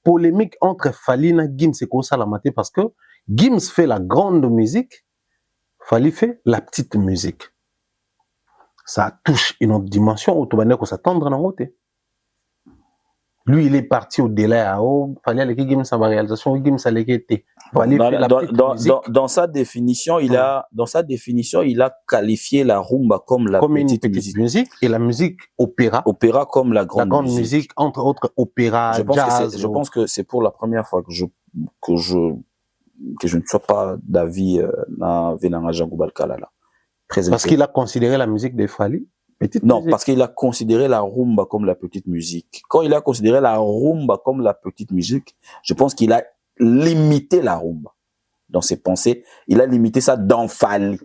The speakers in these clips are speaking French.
polémique entre Fally et Gims et Salamate parce que Gims fait la grande musique, Fally fait la petite musique. Ça touche une autre dimension, automatiquement qu'on s'attendre dans côté. Lui, il est parti au délai à haut, Fally aller Gims en réalisation, Gims aller été. Dans sa définition, il a qualifié la rumba comme la petite musique et la musique opéra. Opéra comme la grande musique, entre autres opéra, jazz. Je pense que c'est pour la première fois que je ne sois pas d'avis dans Venanga Django Balkalala. Parce qu'il a considéré la musique de Fally petite non, musique. Parce qu'il a considéré la rumba comme la petite musique. Quand il a considéré la rumba comme la petite musique, je pense qu'il a limité la rumba. Dans ses pensées, il a limité ça dans Fally.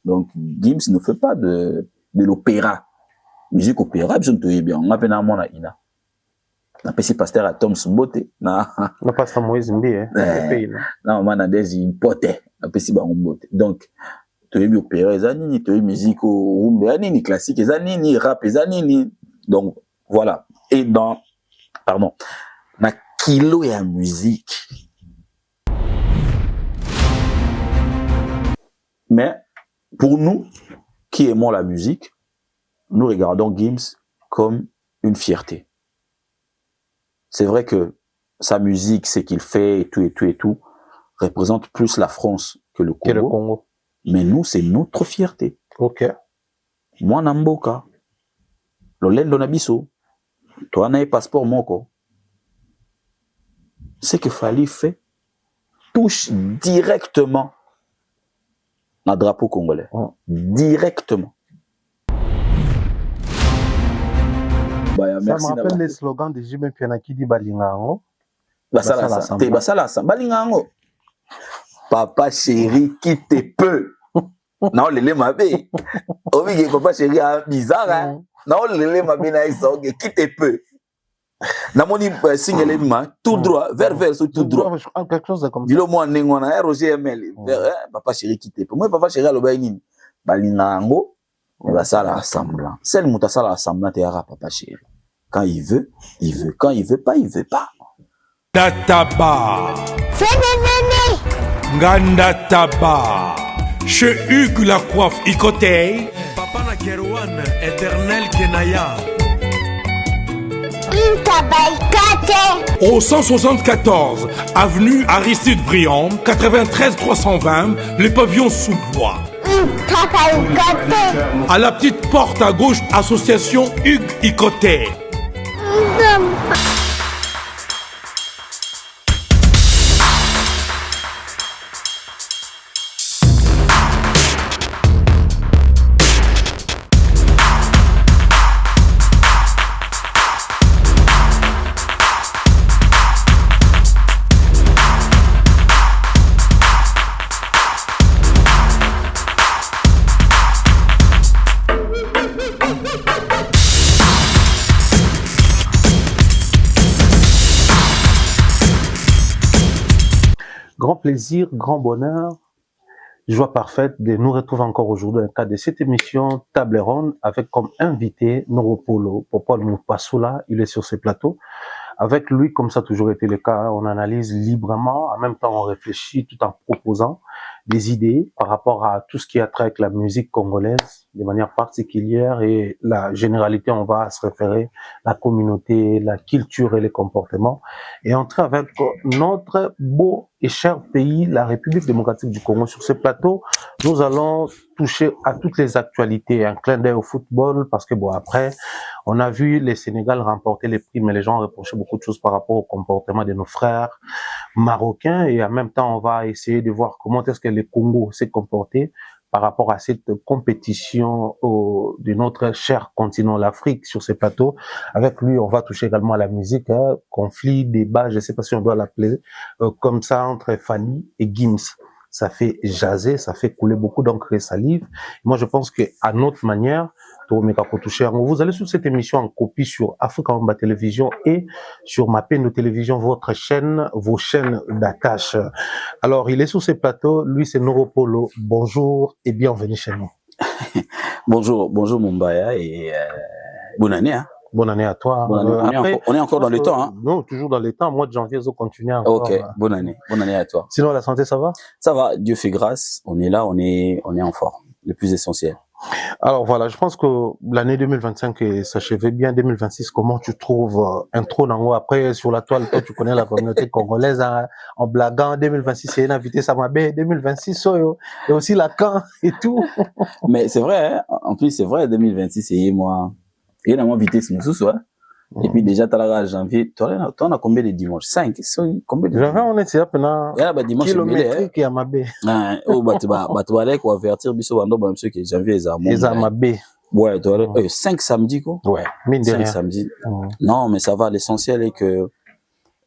Donc, Gims ne fait pas de l'opéra. Musique opéra, je ne bien. On a peine à mon ina. On a passé pasteur à Tom Sumbote. On a passé à Moïse Mbi, non, on a des impotés. On a passé à Mbote. Donc, tu as opéra, tu as musique rumba, tu classique, tu rap, donc, voilà. Et pardon, na kilo et musique. Mais, pour nous, qui aimons la musique, nous regardons Gims comme une fierté. C'est vrai que sa musique, ce qu'il fait, et tout, représente plus la France que le Congo. Mais nous, c'est notre fierté. Ok. Moi, Namboka, Lolendo Nabiso, toi, n'a passeport moko. Ce que Fally fait touche directement le drapeau congolais. Directement. Ça me rappelle les slogans de Jimé Pianaki di Balingango. Balingango. Papa chéri, qui te peut. Non, lele mabé. Obi papa chéri a bizarre hein. Non, lele mabé na iso qui te peut. Na moni single ma tout droit vers tout droit. Quelque chose comme ça. Dilo mo nengo na Roger ML. Papa chéri qui te peut. Moi papa chéri aloba nini. Balingango. Il va ça la semblant. Celle muta ça la semblant et ara papa chéri. Quand il veut, il veut. Quand il veut pas, il veut pas. Databa. Ngandataba. Chez Hugues la coiffe Icotei. Papa na Kerouan, éternel Kenaya. Au 174, avenue Aristide Briand, 93 320, le pavillon sous bois. À la petite porte à gauche, association Hugues Icotei. Grand plaisir, grand bonheur, joie parfaite de nous retrouver encore aujourd'hui dans le cadre de cette émission Table Ronde avec comme invité Noropolo, Popol Moupassoula, il est sur ce plateau. Avec lui, comme ça a toujours été le cas, on analyse librement, en même temps on réfléchit tout en proposant des idées par rapport à tout ce qui a trait avec la musique congolaise de manière particulière et la généralité, on va se référer à la communauté, la culture et les comportements et entrer avec notre beau et cher pays, la République démocratique du Congo. Sur ce plateau, nous allons toucher à toutes les actualités, un clin d'œil au football parce que bon après, on a vu les Sénégal remporter les prix, mais les gens reprochaient beaucoup de choses par rapport au comportement de nos frères marocains et en même temps, on va essayer de voir comment est-ce que le Congo s'est comporté par rapport à cette compétition de notre cher continent, l'Afrique, sur ces plateaux. Avec lui, on va toucher également à la musique, hein, conflit, débat, je ne sais pas si on doit l'appeler, comme ça, entre Fally et Gims. Ça fait jaser, ça fait couler beaucoup d'encre et salive. Moi, je pense qu'à notre manière, vous allez sur cette émission en copie sur Africa Mamba Télévision et sur ma chaîne de télévision, votre chaîne, vos chaînes d'attache. Alors, il est sur ces plateaux. Lui, c'est Noropolo. Bonjour et bienvenue chez nous. Bonjour Mumbaya et bonne année. Hein. Bonne année à toi. Bonne année. On est encore dans le temps. Hein. Non, toujours dans le temps. Mois de janvier, ils continuer encore. Ok, bonne année. Bonne année à toi. Sinon, la santé, ça va? Ça va, Dieu fait grâce. On est là, on est en forme. Le plus essentiel. Alors voilà, je pense que l'année 2025 s'achevait bien. 2026, comment tu trouves un trône en haut? Après, sur la toile, toi, tu connais la communauté congolaise hein, en blaguant. 2026, c'est une invité Samabé. 2026, Soyo. Et aussi Lacan et tout. Mais c'est vrai, hein? En plus, c'est vrai, 2026, c'est moi. Il y a une vitesse, nous, ouais. Et puis déjà, tu as janvier, tu as combien de dimanches? 5. Combien de dimanches? On est là pendant kilométrique et à Mabé. Oh, bah, tu vas quoi avertir, biso, bando, bah, monsieur, que janvier, ils à Mabé. Ouais, 5 samedis, quoi. Ouais, mine de rien. 5 samedis. Non, mais ça va. L'essentiel est que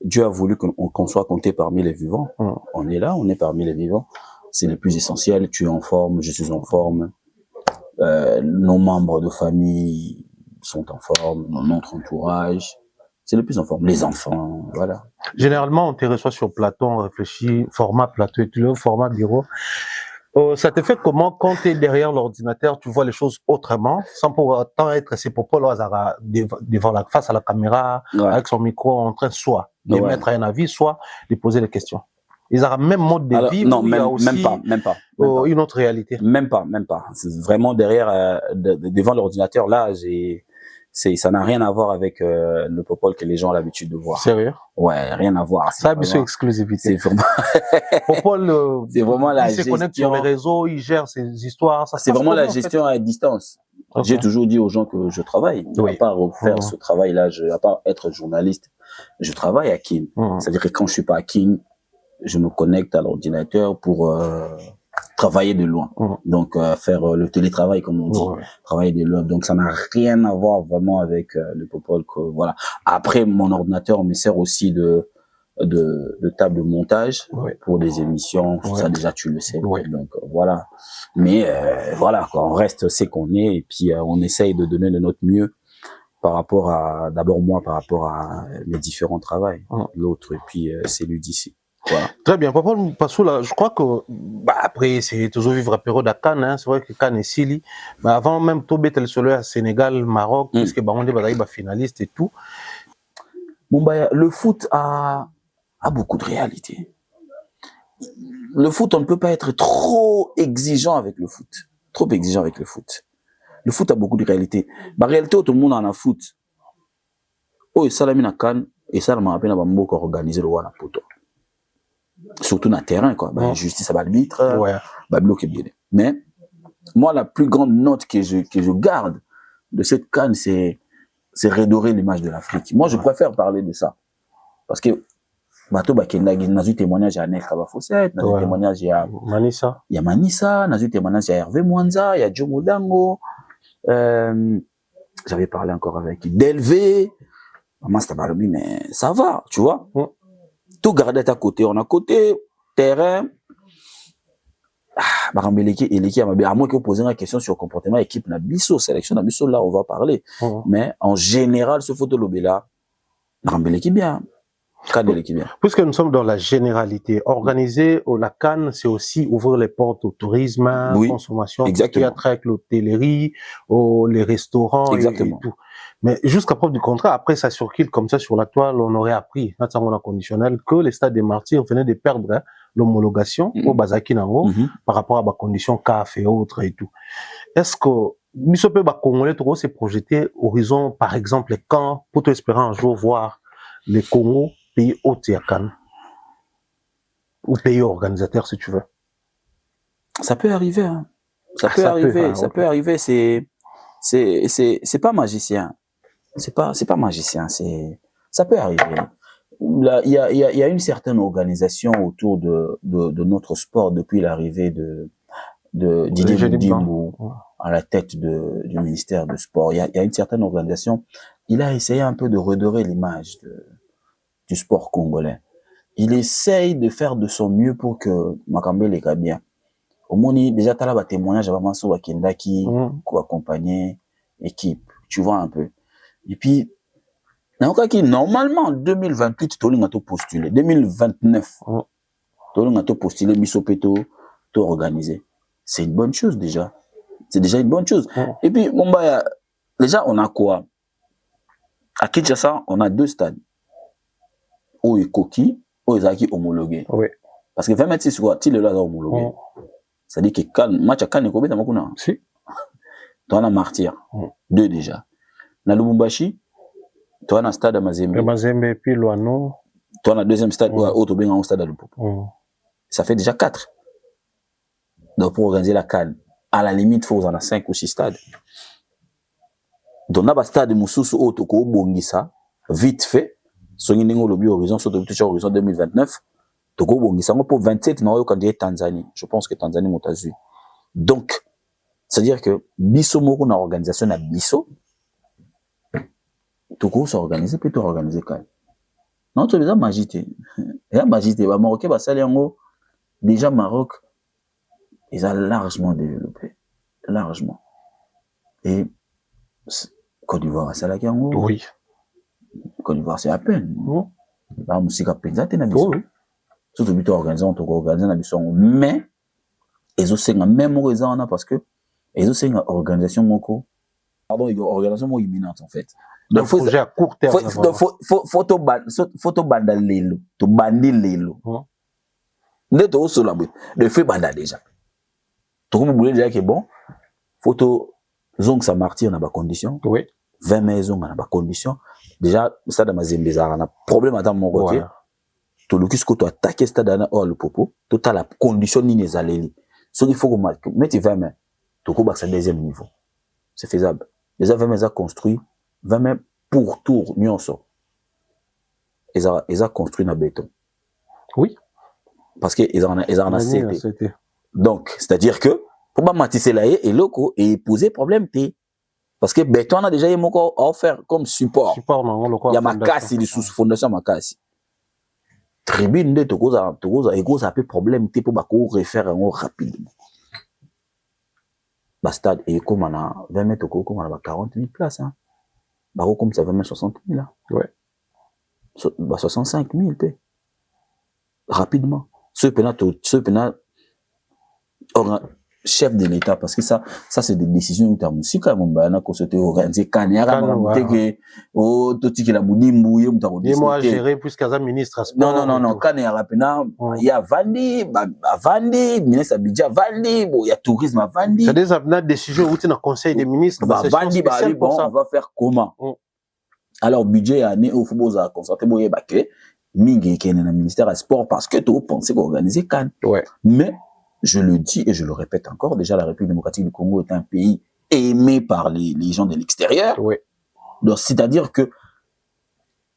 Dieu a voulu qu'on soit compté parmi les vivants. On est là, on est parmi les vivants. C'est le plus essentiel. Tu es en forme, je suis en forme. Nos membres de famille sont en forme, notre entourage, c'est le plus en forme. Les enfants, voilà. Généralement, on te reçoit sur plateau, on réfléchit, format plateau et tout, format bureau. Ça te fait comment quand tu es derrière l'ordinateur, tu vois les choses autrement, sans pour autant être ces propos là devant la face à la caméra, avec son micro en train soit de mettre un avis, soit de poser des questions. Ils ont même mode de vie. Non, même pas. Une autre réalité. Même pas. C'est vraiment derrière, devant l'ordinateur là, ça n'a rien à voir avec le popol que les gens ont l'habitude de voir. Sérieux? Ouais, rien à voir. Ça a une exclusivité. C'est vraiment. Popol, c'est vraiment la gestion. Il se connecte sur les réseaux, il gère ses histoires. C'est vraiment la gestion à distance. Okay. J'ai toujours dit aux gens que je travaille. À part faire ce travail-là, à part être journaliste, je travaille à Kin. C'est-à-dire que quand je suis pas à Kin, je me connecte à l'ordinateur pour travailler de loin. Donc, faire le télétravail, comme on dit. Travailler de loin. Donc, ça n'a rien à voir vraiment avec le popol. Voilà. Après, mon ordinateur me sert aussi de table de montage pour des émissions. Ça, déjà, tu le sais. Donc, voilà. Mais, voilà, quoi. On reste ce qu'on est et puis on essaye de donner de notre mieux par rapport à, d'abord moi, par rapport à mes différents travails. L'autre, et puis celui d'ici. Voilà. Très bien, Papa Passoula, je crois que après c'est toujours vivre à période à Cannes, hein. C'est vrai que Cannes est Sili, mais avant même tout Betel Solo à Sénégal, Maroc, puisque on est finaliste et tout. Bon bah le foot a beaucoup de réalité. Le foot, on ne peut pas être trop exigeant avec le foot. Trop exigeant avec le foot. Le foot a beaucoup de réalité. La réalité, tout le monde en a foot. Oh, ça l'a mis à Cannes et ça m'a appelé à beaucoup organiser le Wana Poto. Surtout dans le terrain, quoi. Bah, justice à l'arbitre, bah, bloquer bien. Mais, moi, la plus grande note que je garde de cette CAN, c'est redorer l'image de l'Afrique. Moi, je préfère parler de ça. Parce que, bateau, bah, il y a eu témoignage à Nel Kabafosset, il y a eu témoignage à Manissa. Il y a Manissa, il y a eu témoignage à Hervé Mwanza, il y a Joe Modango, j'avais parlé encore avec Delvé. Maman, c'était pas le mais ça va, tu vois. Tout garder à côté. On a côté terrain. Barambeleki et l'équipe, à moins que vous posez une question sur le comportement équipe, na biso, sélection, na biso, là, on va parler. Mais en général, ce photo lobby là, Barambeleki bien. Puisque nous sommes dans la généralité, organiser la CAN, c'est aussi ouvrir les portes au tourisme, consommation, théâtre avec l'hôtellerie, les restaurants et tout. Mais jusqu'à preuve du contraire, après ça circule comme ça sur la toile, on aurait appris, dans conditionnel, que les stades des martyrs venaient de perdre l'homologation au Bazaki Nango par rapport à la condition CAF et autres et tout. Est-ce que Misope Congolais s'est projeté horizon, par exemple, quand, pour espérer un jour voir les Congo pays hôte à Cannes ou pays organisateur si tu veux? Ça peut arriver, hein. Ça peut arriver, c'est pas magicien. C'est pas magicien, ça peut arriver. Là, il y a une certaine organisation autour de notre sport depuis l'arrivée de Didier Moudimou à la tête du ministère du sport. Il y a une certaine organisation. Il a essayé un peu de redorer l'image du sport congolais. Il essaye de faire de son mieux pour que Makambe les gars bien. Au moins, déjà, t'as là, témoignage avant sur Wakendaki, pour accompagner l'équipe. Tu vois un peu. Et puis, normalement, en 2028, tu as postulé. 2029, tu as postulé, Missopeto, tu as organisé. C'est une bonne chose, déjà. C'est déjà une bonne chose. Et puis, bon, bah, déjà, on a quoi? À Kinshasa, on a 2 stades. Où est Koki, où est homologué. Oui. Parce que 20 mètres, c'est quoi? Tu le là homologué. C'est-à-dire que Cannes, match à Cannes, combien t'as si. Tu as Martyr. 2 déjà. Na Lubumbashi, tu as un stade à Mazembe. Mazembe, puis Loano. Tu as un deuxième stade, où tu as un stade à Lupopo. Ça fait déjà 4. Donc, pour organiser la Cannes, à la limite, il faut en a 5 ou 6 stades. Donc, on a un stade de Moussous, où tu as vite fait. Si on a un horizon, surtout horizon 2029, Togo Bongisa, pour 27, on a Tanzanie. Je pense que Tanzanie m'a vu. Donc, c'est-à-dire que Bisso Moko, une organisation à Bisso, Togo s'organise, puis tu organises quand même. Non, tu as déjà magité. Et la magité, les Marocains, déjà Maroc, ils ont largement développé. Largement. Et Côte d'Ivoire, c'est là qu'il y a un oui. Côte d'Ivoire, c'est à peine. Bah, musique à peine, ça t'es oui. Surtout, tu organises, on organise la mission. Mais, ils ont une même raison, parce que, ils ont une organisation, pardon, une organisation imminente, en fait. Donc, faut à court terme. Faut banda lelo, to bandi lelo. Ne to so la de fait banda déjà. To comme boulé déjà que bon, photo zong sa martyr na ba condition. Oui. 20 maisons na ba condition. Déjà ça dans Mazembe za na problème dans mon côté. To le que to attaquer stade na or le popo, to ta la condition ni les aleli. Ce qu'il faut que mettre 20 mains. To ko ba sa deuxième niveau. C'est faisable. Déjà 20 maisons construit 20 mètres pour tour, nyonso. Ils ont construit dans béton. Oui. Parce qu'ils ont CT. Donc, c'est-à-dire que, pour pas matisser là, et loco, et poser problème, parce que béton a déjà offert comme support. Il y a ma casse, il est sous fondation, ma casse. Tribune de Togoza, a peu problème, pour pas refaire rapidement. Bastade, et comme on a 20 mètres, comme on a 40 000 places, hein. Bah, comme ça va mettre 60 000 là. Ouais. 65 000, rapidement. Ce chef de l'État, parce que ça c'est des décisions où tu as aussi quand même, qu'on s'était organisé, quand il y a moi gérer plus qu'un ministre à sport. Non, quand il y a il y a Vandi, ministre Abidja Vandi, il y a tourisme à Vandi. C'est des décisions où tu as un conseil des ministres. Vandi, bon, on va faire comment? Alors, budget, année, il faut à constater, que Mingi qui est dans le ministère du sport parce que tu penses qu'organiser Cannes. Ouais. Mais, je le dis et je le répète encore, déjà, la République démocratique du Congo est un pays aimé par les gens de l'extérieur. Ouais. Donc, c'est-à-dire que,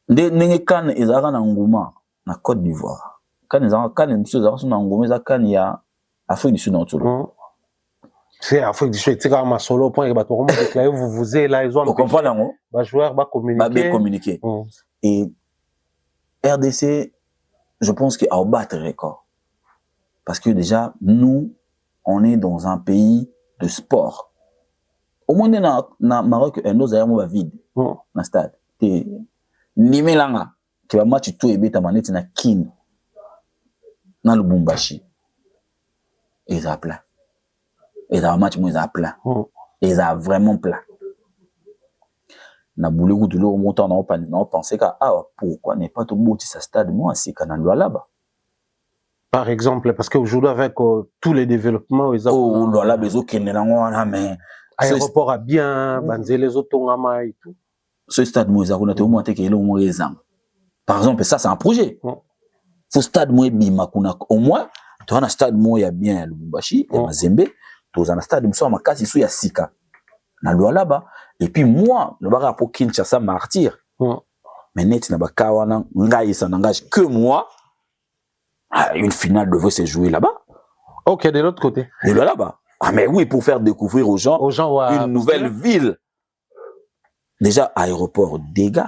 les Cannes, ils ont un engouement en Côte d'Ivoire. Quand ils ont un engouement, il y a Afrique du Sud dans tout le monde. C'est Afrique du Sud, c'est quand même solo point, vous êtes là, ils ont un peu. Les joueurs vont communiquer. Et RDC, je pense qu'il a battu le record. Parce que déjà, nous, on est dans un pays de sport. Au moins, dans le Maroc, nous avons vide dans le stade. Nimelanga, qui va match tout et bêta manette na kin dans le Lubumbashi. Ils ont plein. Ils ont un match, ils ont plein. Ils ont vraiment plein. Na boulot de l'eau montant on pensait que pourquoi n'est pas tout beau ce stade moi c'est qu'on doit là-bas. Par exemple parce qu'aujourd'hui avec tous les développements ils ont là besoin qu'il n'est là mais aéroport a bien les autongama et tout. Ce stade moi ça on a au moins que il au moins les ans. Par exemple ça c'est un projet. Ce stade moi bima kuna au moins tu as un stade moi il y a bien Lubumbashi et Mazembe, tu as un stade moi ma case ici ya Sika. Na loi là-bas et puis moi le bara pour Kinshasa martyr mais net na bakawana ngai ça n'engage que moi une finale devrait se jouer là-bas. OK, de l'autre côté là-bas mais oui pour faire découvrir aux gens une nouvelle ville déjà aéroport dégâts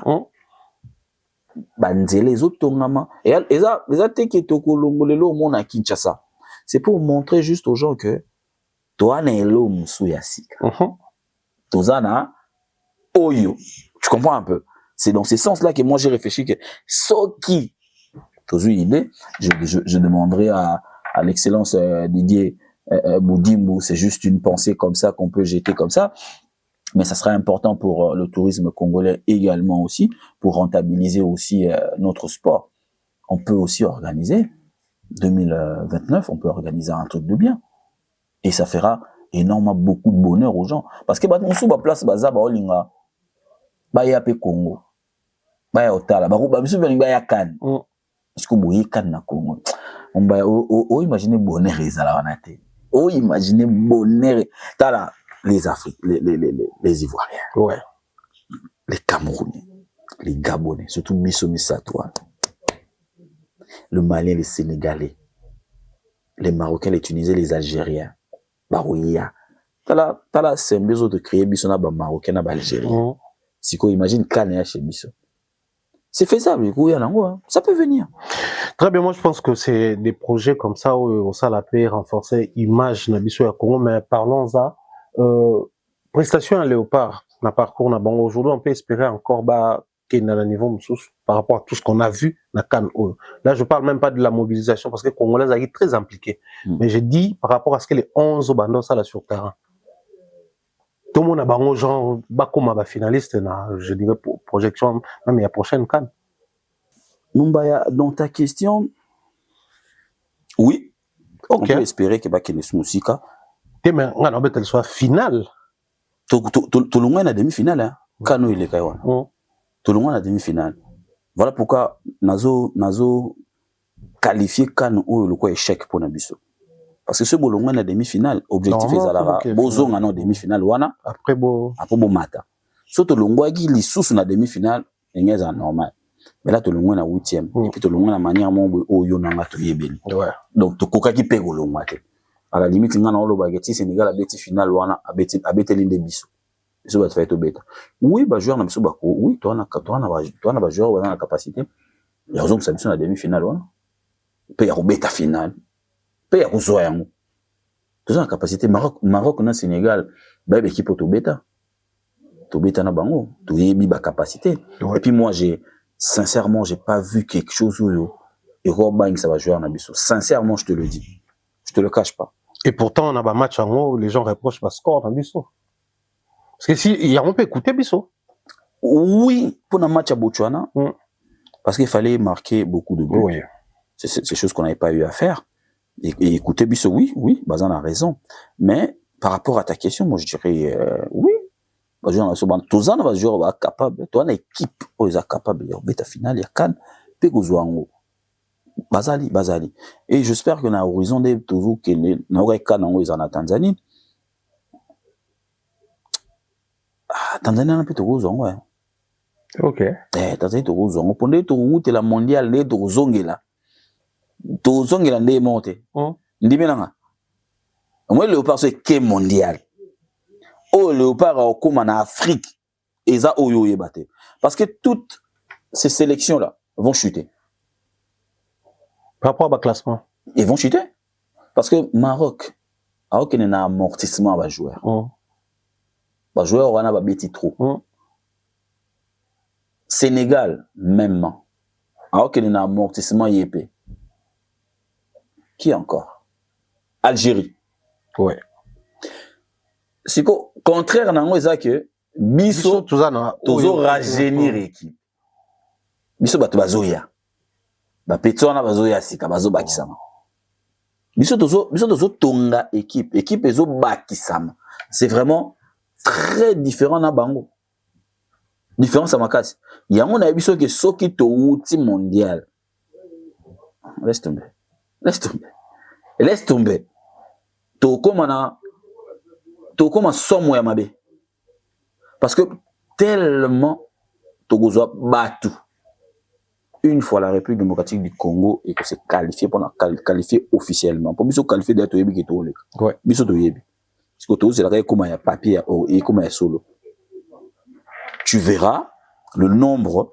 banzele les autres tongama et les attaques tokolongolelo mon à Kinshasa c'est pour montrer juste aux gens que toi na elo musu ya Sika. Tozana, Oyo. Tu comprends un peu? C'est dans ce sens-là que moi j'ai réfléchi que Soki, je demanderai à l'excellence Didier Boudimbo, c'est juste une pensée comme ça qu'on peut jeter comme ça. Mais ça sera important pour le tourisme congolais également aussi, pour rentabiliser aussi notre sport. On peut aussi organiser, 2029, on peut organiser un truc de bien. Et ça fera énormément beaucoup de bonheur aux gens. Parce que on sous place baza ba olinga ba ya pe Congo. Ba ya otala ba biso ba ya kan. Parce que boyi kan na Congo. On va imaginer bonheur ezala wana te. Imaginer bonheur tala les Africains, les Ivoiriens. Ouais. Les Camerounais, les Gabonais, surtout Bisso Misatoua. Le Malien, les Sénégalais, les Marocains, les Tunisiens, les Algériens. Barouia. T'as c'est un besoin de créer Bisso na ba Marocain na ba Algérien. Si qu'on imagine Kanye chez Bisso. C'est faisable, ça peut venir. Très bien, moi je pense que c'est des projets comme ça où ça la paix renforcer image na Bisso ya Congo, mais parlons-en. Prestation à Léopard, na parcours na bango aujourd'hui, on peut espérer encore qu'il y a un niveau par rapport à tout ce qu'on a vu na Cannes. Là, je parle même pas de la mobilisation parce que les Congolais sont très impliqués. Mais je dis par rapport à ce que les 11 bandos ça là sur terrain. Tout le monde a bango genre comme finaliste na, je dirais pour projection même il y a prochaine Cannes. Numbaya, dans ta question, oui, on peut espérer que Bakene Smousika. Mais on a qu'elle soit finale. Tout le monde a demi-finale, hein. Kano il est Kaiwan. Tout le monde a demi-finale. Voilà pourquoi Nazo qualifié Kano ou le quoi échec pour Nabiso. Parce que ce bolonga na demi-finale, objectif est Zalara. Bozo na demi-finale wana. Après bo mata. Surtout le longwa qui li sous na demi-finale, c'est normal. Mais là tout le monde na 8e. Et puis tout le monde na manière mon oyo na matuyebeli. Ouais. Donc to koka ki pego longwa te. À la limite ngana olo bageti Sénégal a beti finale wana abeti linde biso. Biso ba fait beta. Oui ba joueur na biso ba ko. Oui toi na ba joueur wana na capacité. Ya raison que ça biso na demi-finale wana. Pe ya beta finale. Pe ya kuzoa yango. Tout ça na capacité Maroc na Sénégal ba équipe to beta. To beta na bango, to yebi ba capacité. Ouais. Et puis moi sincèrement, j'ai pas vu quelque chose où et Robin ça va jouer na biso. Sincèrement, je te le dis. Je te le cache pas. Et pourtant, on a un match en haut où les gens reprochent le score dans Bisso. Parce que si, on peut écouter Bisso. Oui, pour un match à Botswana, parce qu'il fallait marquer beaucoup de buts. Oui. C'est des choses qu'on n'avait pas eu à faire. Et écouter Bisso, oui, Bazan a raison. Mais par rapport à ta question, moi je dirais oui. Tozana va jouer capable. Toi, une équipe, ils sont capables. Il y a bêta finale, il y a Cannes, Pegozouango. Bazali. Et j'espère que dans l'horizon des toujours que n'aurait qu'à dans la Tanzanie. Tanzanie n'a pas de gros ouais. OK. Tanzanie de gros on pendant to route la mondiale les to zongela. To zongela ndé monté. Ndimenanga. Moi Léopard c'est que mondial. Oh Léopard comme en Afrique et ça oyo yebate. Parce que toutes ces sélections là vont chuter. Par rapport au classement. Ils vont chuter. Parce que Maroc, alors qu'il y a un amortissement à jouer. Les joueurs, on a un petit trop. Sénégal, même. Alors qu'il y a un amortissement YP. Qui encore? Algérie. Ouais. C'est qu'au contraire, on a que Bisso, toujours rajeunir l'équipe. Bisso, bazoya. Petona bazoya sika bazo bakisama. Biso tozo tonga équipe ezo bakisama. C'est vraiment très différent na bango. Différent sa makasi. Yango na biso ke soki to outi mondial. Laisse tomber. To koma somo ya mabe. Parce que tellement to gozo batu. Une fois la République démocratique du Congo et que c'est qualifié pour qualifier officiellement. Pour biso qualifier d'être yebi qui to le. Ouais. Biso to yebi. Parce que to c'est là comme il y a papier et comme il y a solo. Tu verras le nombre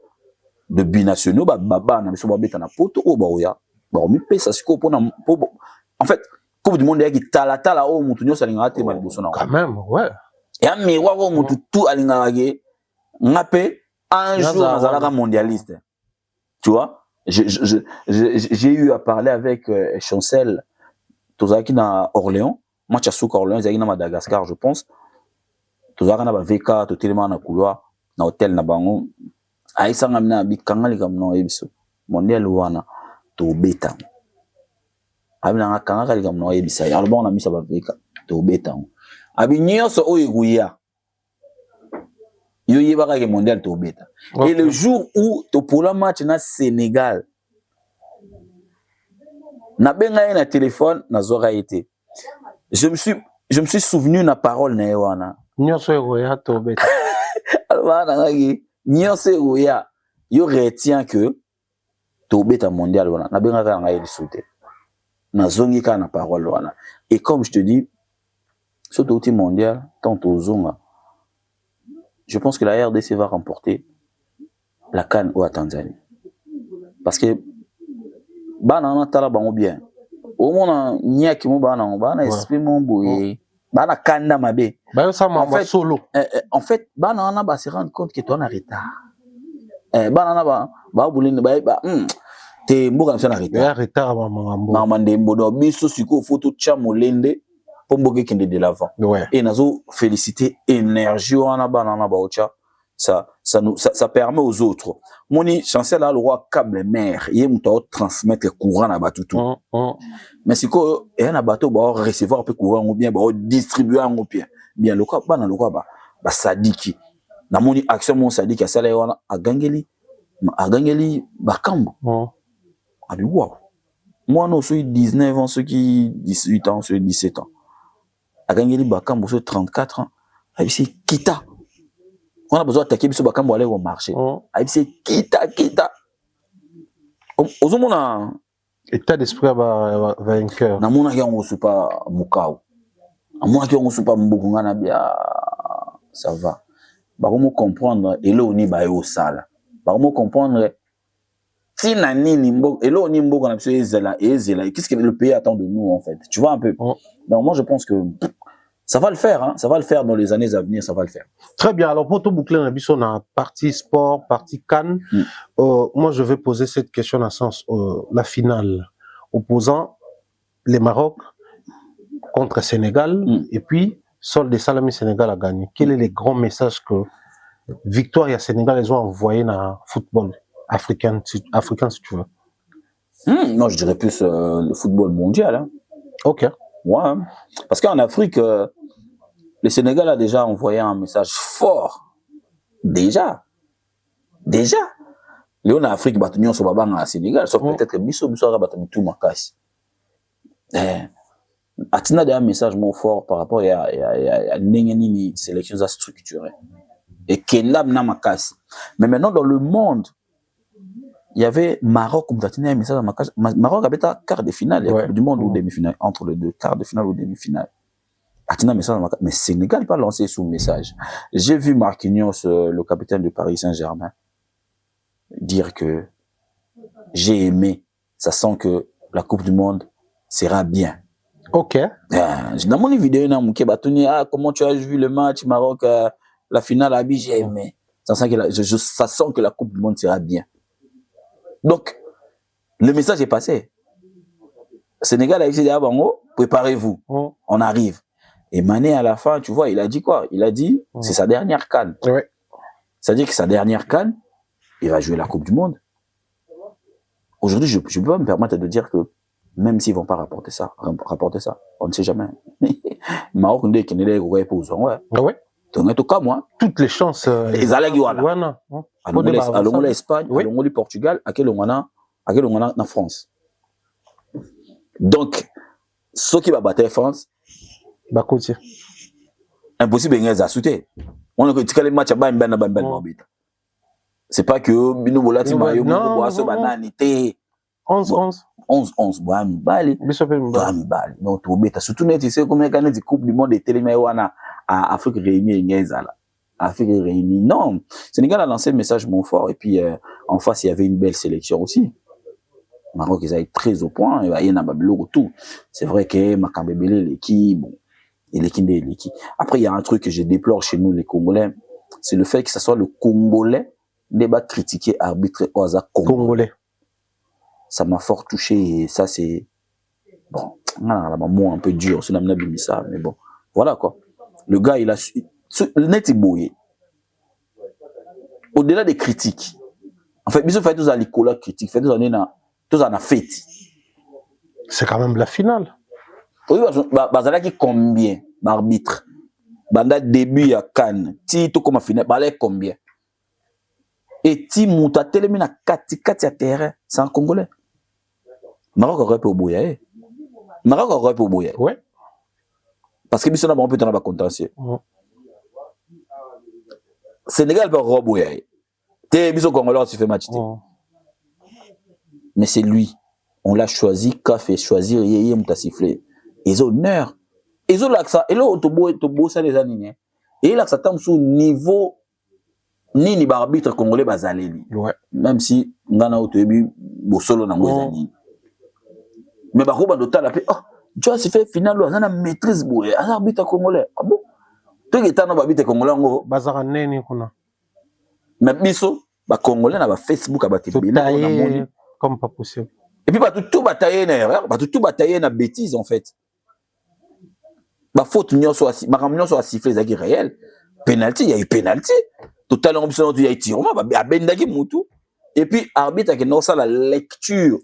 de binationaux baba na biso babeta na poto o baoya. Ba mi pesa siko pour en fait, Coupe du monde qui tala o mutu nyo salinga te mal boso na. Quand même, ouais. Et a miwa o mutu tout alinga ge ngape un jour nazalaka mondialiste. Tu vois, j'ai eu à parler avec Chancel Tozaki dans Orléans, match à Souk Orléans, ils na Madagascar, je pense. tozaka na ba VK to tellement na couloir na hôtel na bango aisanga mina bikangali kam no ebiso mondial wana to beta abina nga kangali kam no ebisa alors bon na misa ba VK to beta abi nyonso oyo guya yo yebaka ke mondial to beta et le jour où to pour la match na Sénégal na benga na téléphone na zora été je me suis souvenu na parole na wana nyonso egoya to beta alors na ngi nyonso egoya yo retient que to beta mondial wana na benga ka ngai lisute na zongi ka na parole wana et comme je te dis ce outil mondial tant aux zonga je pense que la RDC va remporter la CAN ou à Tanzanie parce que bana na tala bango bien au mona nyaki mo bana esprit mon boye bana kanda mabe ba ça ma solo en fait bana na ba se rendre compte que toi na retard bana na ba bulini ba te mboka na retard ya retard mama ndembo do biso siko photo cha molende pomboke kende de l'avant et nazo féliciter énergie wana bana na ba ocha ça permet aux autres. Moni chancel a le roi câble mère, il est transmettre le courant à batutu. Mais si quoi et un bateau va recevoir un peu courant ou bien va distribuer un bien. Bien le quoi dans le quoi ba sadiki. Na moni action mon sadiki a sala wana a gangeli bakambo. Abi wow. Moi non suis 19 ans ceux qui 18 ans ceux 17 ans. A gangeli bakambo ceux 34 ans. Abi c'est kita. On a besoin d'attaquer biso bakambo aller au marché. Abi c'est kita. Ozomona état d'esprit ba vainqueur. Na mona yango super mukao. Amona yango super mbukunga na bia ça va. Ba comment comprendre elo ni ba yo sala. Ba comment comprendre si na nini mbo elo ni mbo na biso ezela qu'est-ce que le pays attend de nous en fait. Tu vois un peu. Donc moi je pense que ça va le faire, hein? Ça va le faire dans les années à venir, ça va le faire. Très bien. Alors, pour tout boucler, on a partie sport, partie Cannes. Moi, je vais poser cette question dans le sens, la finale opposant les Maroc contre Sénégal, et puis Sol de Salami Sénégal a gagné. Quel est le grand message que Victoire et Sénégal ils ont envoyé dans le football africain, si tu veux? Non, je dirais plus le football mondial. Hein. Ok. Ouais, parce qu'en Afrique, le Sénégal a déjà envoyé un message fort. Déjà. Léon en Afrique, batunion sur Babanga à Sénégal, sauf peut-être que Bisso a battu tout Makassi. Atina a un message moins fort par rapport à une sélection structurée. Et Kendam n'a Makassi. Mais maintenant, dans le monde, il y avait Maroc comme Atina un message à Makassi. Maroc avait un quart de finale, il y a du monde ou demi-finale, entre les deux, quart de finale ou demi-finale. Atina message, mais Sénégal pas lancé sous message. J'ai vu Marquinhos, le capitaine de Paris Saint-Germain, dire que j'ai aimé. Ça sent que la Coupe du Monde sera bien. Ok. Dans mon vidéo, comment tu as vu le match Maroc, la finale à Abi, j'ai aimé. Ça sent que la Coupe du Monde sera bien. Donc, le message est passé. Sénégal a dit, préparez-vous, on arrive. Et Mané, à la fin, tu vois, il a dit quoi? Il a dit, c'est sa dernière CAN. Ouais. C'est-à-dire que sa dernière CAN, il va jouer la Coupe du Monde. Aujourd'hui, je ne peux pas me permettre de dire que même s'ils ne vont pas rapporter ça, on ne sait jamais. Maroc, on dit qu'il n'est pas pour ouais. Donc, en tout cas, moi, toutes les chances. Les allègues, voilà. Allons l'Espagne, allons le Portugal, à quel on a en France. Donc, ceux qui vont battre la France, impossible de les sauter. On a dit que les matchs c'est pas que nous volati mayo bois ce bananité 11 boami bali donc to beta surtout net c'est comme une coupe du monde de télé wana à Afrique réunie ngezala Afrique réunie non Sénégal a lancé le message mon fort et puis en face il y avait une belle sélection aussi. Maroc ils avaient très au point il y en a bablo tout c'est vrai que Makambebele l'équipe bon et l'équipe après il y a un truc que je déplore chez nous les Congolais c'est le fait que ça soit le Congolais débat critiquer arbitre Oaza Congolais. Ça m'a fort touché et ça c'est bon, un mot un peu dur, c'est ça mais bon. Voilà quoi. Le gars il a Neti boye. Au-delà des critiques. En fait, bisous fait tous à l'école critique, fait tous à la fête. C'est quand même la finale. Oui, bazala qui combien d'arbitres? Banda début à Cannes, ti to comme finale, balai combien? Et ti mouta telemi na kati à terrain, c'est un Congolais. Maroc aurait pu au boya. Maroc aurait pu au boya. Ouais. Parce que bisous n'a pas pu t'en avoir contentieux. Sénégal peut au boya. T'es bisous Congolais tu fais match. Mais c'est lui. On l'a choisi, qu'a fait choisir, yé mouta sifflé. Ils ont honneur. Ils ont l'accent. Et là, tu beau ça les années. Et là, ça tombe sous niveau ni arbitre congolais bazaleli. Ouais. Même si ngana otoyebi bosolo na ngozani. Mais ba roba dotal appelé oh, tu vois c'est fait final on a maîtrise boye, un arbitre congolais. Ah bon? Tout est dans arbitre congolais ngo bazara neni kuna. Mais biso ba congolais na ba Facebook ba tebina na moni comme pas possible. Et puis tout batailler na erreur, tout batailler na bêtise en fait. Ba faute nyonso ma ramyon so siffler zaki réel. Penalty, il y a eu penalty. Totalement option il y a eu tirement ba bendaki mutu. Et puis arbitre qui non ça la lecture.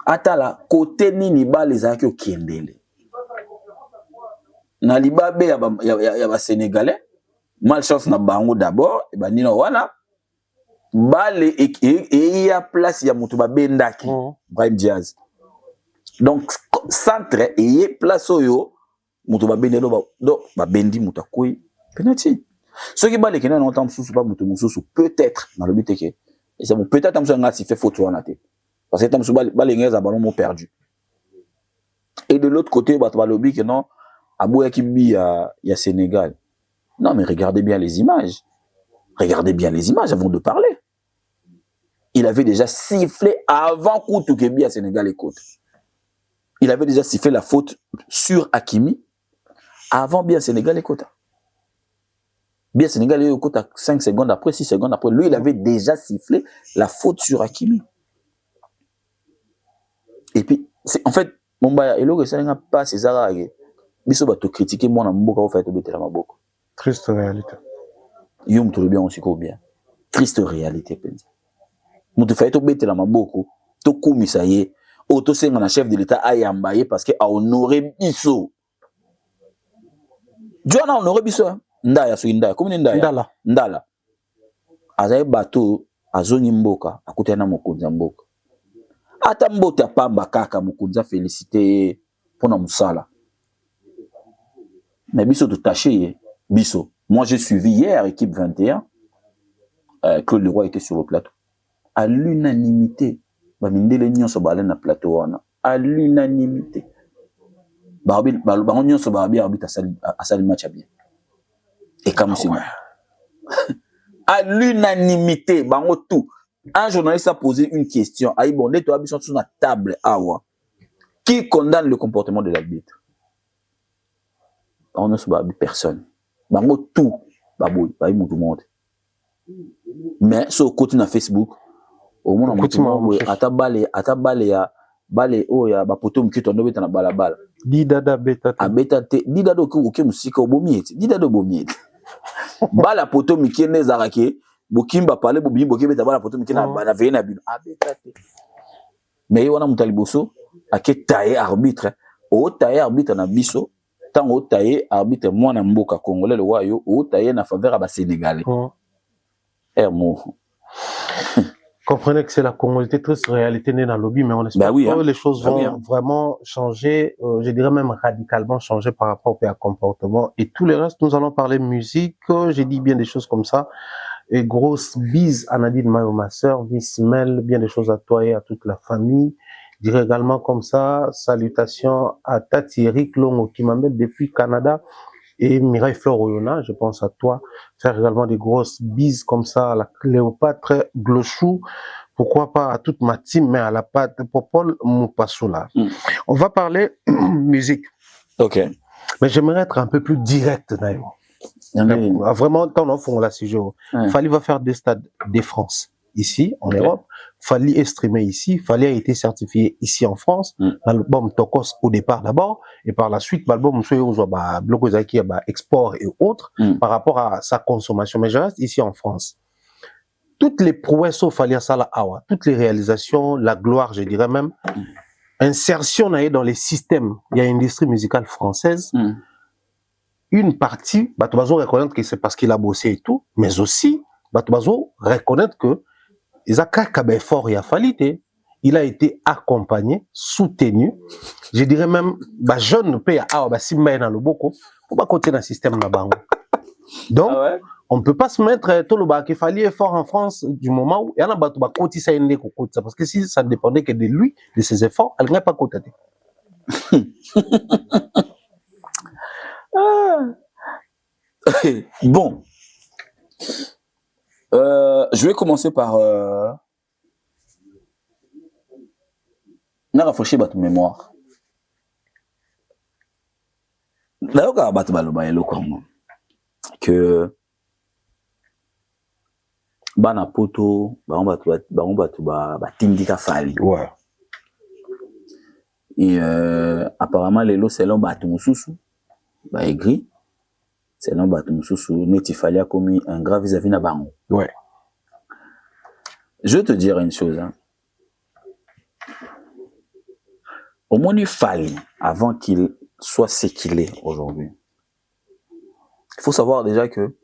Ata la côté nini ba les zaki o kendele. Na libabe ya ba sénégalais. Malchance na bango d'abord et ba nino wana bale et y a place ya mutu ba bendaki. Brahim Diaz. Donc centre et place oyo mutu ba bendelo ba bendi mutu akoyi penalty. Ce qui bale kena non tam sous pas mutu mususu peut-être dans le but que et c'est bon peut-être tam so nga si fait faute wana te. Parce que tam sous bale ngeza ballon mo perdu. Et de l'autre côté ba lobi que non aboya kibi ya Sénégal. Non mais regardez bien les images. Regardez bien les images avant de parler. Il avait déjà sifflé avant Koutou Kebi à Sénégal et Côte. Il avait déjà sifflé la faute sur Hakimi avant bien Sénégal et Côte. Bien Sénégal et Côte 5 secondes après, 6 secondes après. Lui, il avait déjà sifflé la faute sur Hakimi. Et puis, en fait, mon baya, et l'autre, ça n'a pas ces arrêts. Biso va te critiquer, moi, dans mon boka, vous faites te la maboko. Triste réalité. Yom, tout le bien, on s'y bien. Triste réalité, penza. Mutu fait to bete la maboko to komisa ye o to senga na chef de l'état ayamba ye parce que a honoré biso Joana honoré biso ndaya so ndaya comme ndaya ndala azaye bato azongi mboka akutana mokonza mboka ata mbota pamba kaka mokonza féliciter pona musala mais biso to taché biso. Moi j'ai suivi hier équipe 21 Claude Leroy était sur le plateau. À l'unanimité, bamindele nyonso bale na plateau wana à l'unanimité bango nyonso babi arbitre asali match bien et comme si à l'unanimité bango tout un journaliste a posé une question ayi bon neto abiso sur la table awa qui condamne le comportement de l'arbitre bango nyonso babi personne bango tout baboy bayi mutu monde mais sur côté na Facebook au moins ata bale ya bale oya ba poto mkito ndo beta na balabala didada beta abeta te didada oke musika obomiete didada obomiete bala poto mikene zarake bokimba pale bobimbo ke beta bala poto mikena na veille na bino abeta te mais wana mutaliboso ake tailler arbitre o tailler arbitre na biso tango tailler arbitre mwana mboka congolais le wayo o tailler na faveur ba sénégalais mo comprenez que c'est la Congolité, triste réalité née dans le lobby, mais on espère que les choses vont vraiment changer, je dirais même radicalement changer par rapport au comportement. Et tout le reste, nous allons parler musique, j'ai dit bien des choses comme ça. Et grosse bise à Nadine Mayo, ma sœur, Miss Mel, bien des choses à toi et à toute la famille. Je dirais également comme ça, salutations à Tati Eric Longo qui m'appelle depuis Canada. Et Mireille Fleur Oyona, je pense à toi, faire également des grosses bises comme ça à la Cléopâtre Glochou, pourquoi pas à toute ma team, mais à la patte Popol Moupassoula. On va parler musique. Ok. Mais j'aimerais être un peu plus direct, d'ailleurs. Vraiment, quand on fait la sujet, Fali va faire des stades de France. ici, en Ok. Europe. Fali est streamé ici. Fali a été certifié ici en France. L'album Tokos au départ d'abord. Et par la suite, l'album Blokozaki, export et autres, par rapport à sa consommation. Mais je reste ici en France. Toutes les prouesses au Fali Sala Awa, toutes les réalisations, la gloire, je dirais même, insertion dans les systèmes. Il y a une industrie musicale française. Une partie, Batubazo reconnaître que c'est parce qu'il a bossé et tout, mais aussi, Batubazo reconnaître que Isaac Kabefort, il a fallu, il a été accompagné, soutenu. Je dirais même, jeune paye à Simba dans le boko, pour pas côté dans le système là-bas. Donc, on ne peut pas se mettre tout le bas qu'il fallait fort en France du moment où il y en a battu côté ça parce que si ça ne dépendait que de lui, de ses efforts, elle n'aurait pas côté. Bon. Je vais commencer par n'a rafraîchi votre mémoire. D'ailleurs, quand battu baloba yelo comme que bana poto tindika fali. Ouais. Et apparemment les lots selon batu mususu ba aigri selon batu mususu neti fali a commis un grave vis-à-vis na bango. Ouais. Je vais te dire une chose hein. Au moins il fallait avant qu'il soit ce qu'il est aujourd'hui. Il faut savoir déjà que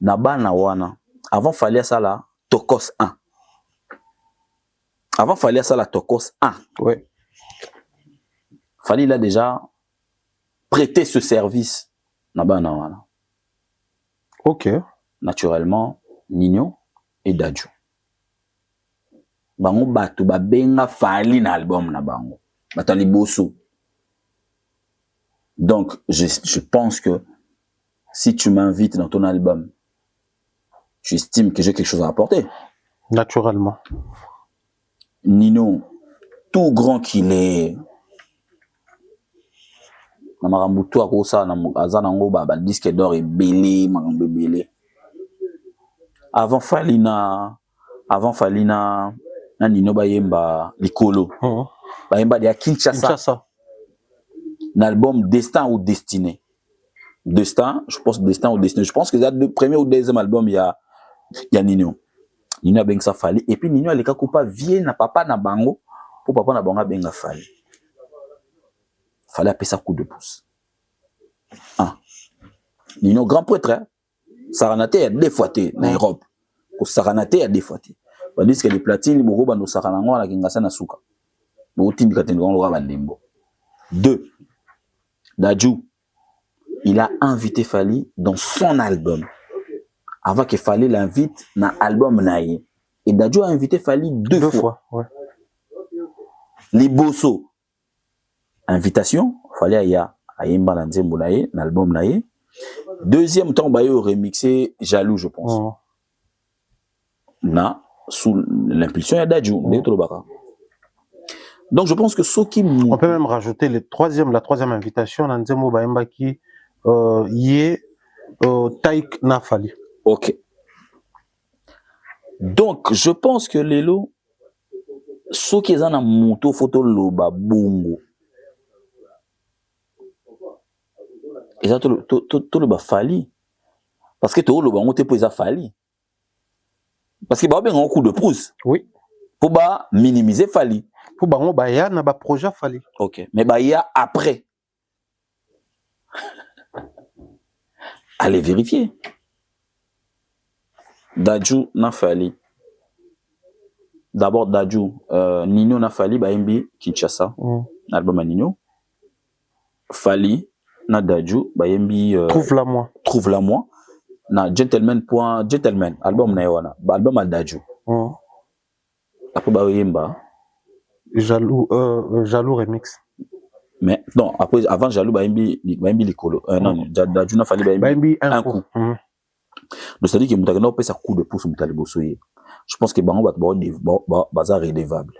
Naba Nawana, avant fallait ça là, Tokos 1. Avant fallait ça là, Tokos 1. Ouais. Fallait là déjà prêter ce service Naba Nawana. Ok. Naturellement, Nino et Dadju. Bango batu ba benga fali na album na bango. Batali bosso. Donc, je pense que si tu m'invites dans ton album, tu estimes que j'ai quelque chose à apporter. Naturellement. Nino, tout grand qu'il est, Namarambutu akosa azanango ba disque d'or et belé, marambe belé. Avant Falina, na Nino bayemba likolo. Bayemba de Kinshasa. L'album Destin ou Destiné. Destin, je pense Destin ou Destiné. Je pense que c'est le premier ou deuxième album, il y a Nino. Nino a bien ça fallu. Et puis Nino a les cas pas vient na papa na bango pour papa na bango bien fallu. Fallait appeler ça coup de pouce. Ah. Nino grand prêtre, hein? Saranate a défoité na Europe. Pour Saranate a défoité. Tandis que les platines, beaucoup bando Saranango na kingasa na suka. Deux, Dadju, il a invité Fali dans son album. Avant que Fali l'invite dans l'album Naye. Et Dadju a invité Fali deux fois. Ouais. Les Bosso. Invitation, Fali a Ayemba Lanzembo Naye, l'album Naye. Deuxième temps, Bayo remixé Jaloux, je pense. Na, sous l'impulsion de Dadju, donc je pense que ceux qui on peut même rajouter la troisième invitation dans Nzembo Baemba qui y Taïk Nafali. Ok. Donc je pense que les lots ceux qui ont un moto photo loba bongo. Et ça tout le ba fali parce que tout le bango te pose fali. Parce que ba ben un coup de pouce. Oui. Pour ba minimiser fali. Pour bango ba ya na ba projet fali. OK, mais ba ya après. Allez vérifier. Dadju na fali. D'abord Dadju, Nino na fali ba imbi Kinshasa. Album à Nino. Fali na Dadju ba imbi Trouve-la moi. Na Gentleman album na yona. Album à Dadju. Après ba yemba Jaloux remix. Mais non, après avant Jaloux ba imbi likolo. Non, Dadju na fali ba imbi un coup. Donc c'est-à-dire que mutagana peut ça coup de pouce mutali bosoye. Je pense que bango bazar redevable.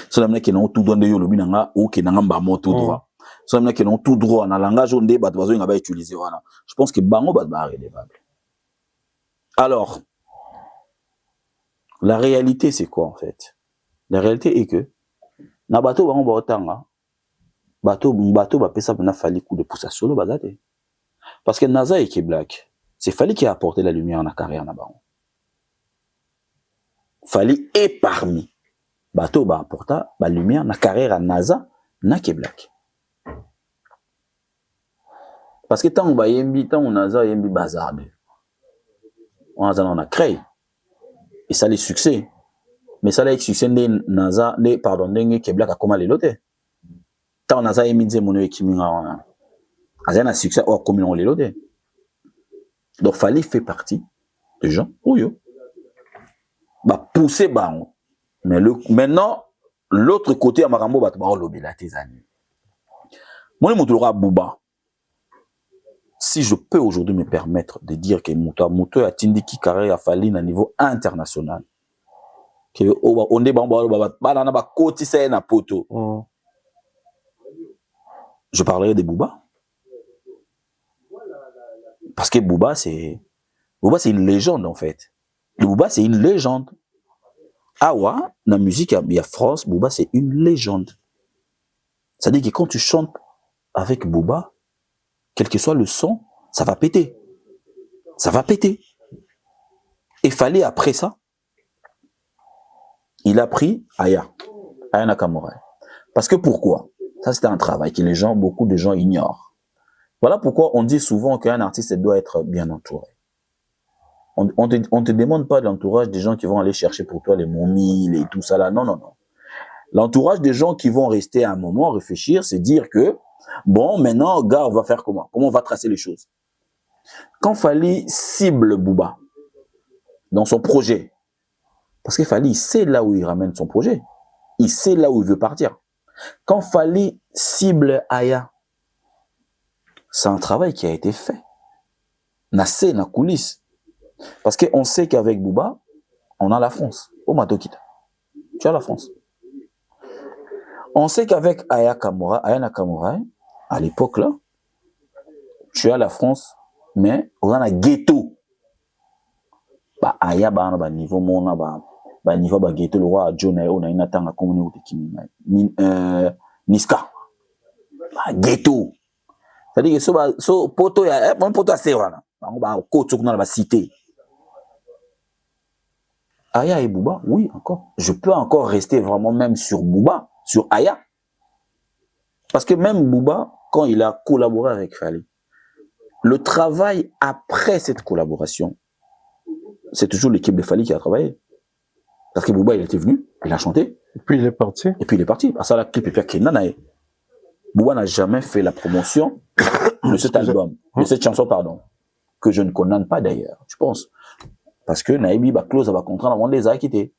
Cela qui n'ont tout donné yo lobi nanga ou qui nanga mbamo tout droit. Cela qui n'ont tout droit na langage onde bat bazo nga ba utiliser wana. Je pense que bango bazar redevable. Alors, la réalité, c'est quoi en fait? La réalité est que, na bateau, on va autant, bateau, va pesa na fali coup de pouce à solo, bazate. Parce que NASA et qui est black, c'est Fali qui a apporté la lumière dans la carrière là-bas. Fali est parmi. Bateau va apporter la lumière dans la carrière à NASA, na qui est black. Parce que tant on yembi, tant on NASA yembi bazar. On a créé. Et ça les succès. Mais ça les succès de NASA, pardon, de qui est black à comment les loter. Tant on NASA yembi dit mon équiminga. Azana succès or comme on les loter. Donc Fali fait partie des gens où yo bah pousser bah mais maintenant l'autre côté à Marambo bah lobby là tes amis. Moi mon Bouba. Si je peux aujourd'hui me permettre de dire que Mouto a tindiki carré à Fali à niveau international. Que on est banana ba côté c'est na poto. Je parlerai de Bouba. Parce que Bouba c'est une légende en fait. Le Bouba c'est une légende. Awa, dans la musique, il y a France, Bouba c'est une légende. C'est-à-dire que quand tu chantes avec Bouba, quel que soit le son, ça va péter. Ça va péter. Et fallait après ça, il a pris Aya Nakamura. Parce que pourquoi? Ça c'était un travail que beaucoup de gens ignorent. Voilà pourquoi on dit souvent qu'un artiste doit être bien entouré. On te demande pas de l'entourage des gens qui vont aller chercher pour toi les momies, et tout ça là. Non, non, non. L'entourage des gens qui vont rester un moment, réfléchir, c'est dire que, bon, maintenant, gars, on va faire comment? Comment on va tracer les choses? Quand Fali cible Bouba dans son projet, parce que Fali, il sait là où il ramène son projet. Il sait là où il veut partir. Quand Fali cible Aya, c'est un travail qui a été fait. Nassé, na coulisse. Parce qu'on sait qu'avec Bouba, on a la France. Au Matokita. Tu as la France. On sait qu'avec Aya Nakamura, à l'époque là, tu as la France, mais on a un ghetto. Bah, Aya, bah, niveau mona, bah, niveau, bah, ghetto, le roi, John, on a une attente à communiquer Niska. Bah, ghetto. C'est-à-dire que so, poto, mon poto, c'est voilà. On va au la cité. Aya et Bouba, oui, encore. Je peux encore rester vraiment même sur Bouba, sur Aya. Parce que même Bouba, quand il a collaboré avec Fali, le travail après cette collaboration, c'est toujours l'équipe de Fali qui a travaillé. Parce que Bouba, il était venu, il a chanté. Et puis il est parti. Et puis il est parti. À ça, la clip est Kenya. Bouba n'a jamais fait la promotion de cet album, de cette chanson, pardon, que je ne condamne pas d'ailleurs, je pense. Parce que Naïbi va close va contraindre avant de les a quittés.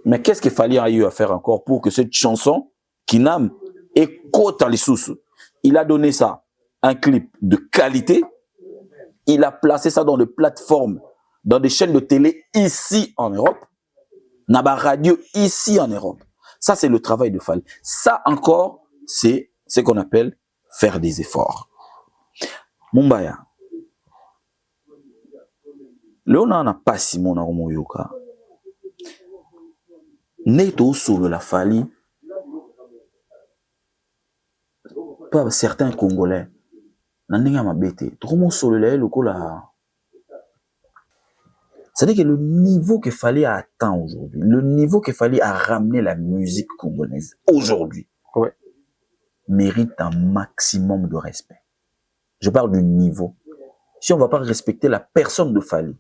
Mais qu'est-ce qu'il fallait a eu à faire encore pour que cette chanson, Kinam, écoute à l'issous? Il a donné ça, un clip de qualité. Il a placé ça dans des plateformes, dans des chaînes de télé ici en Europe. Naba radio ici en Europe. Ça, c'est le travail de Fali. Ça encore, c'est ce qu'on appelle faire des efforts. Mumbaya. Léona n'a pas si mon amour yoka. Neto sur la Fali. Pas certains Congolais. N'andenga ma bête. Trop mon sur le lokola. C'est-à-dire que le niveau qu'il fallait atteindre aujourd'hui, le niveau qu'il fallait à ramener la musique congolaise aujourd'hui, ouais, mérite un maximum de respect. Je parle du niveau. Si on ne va pas respecter la personne de Fali,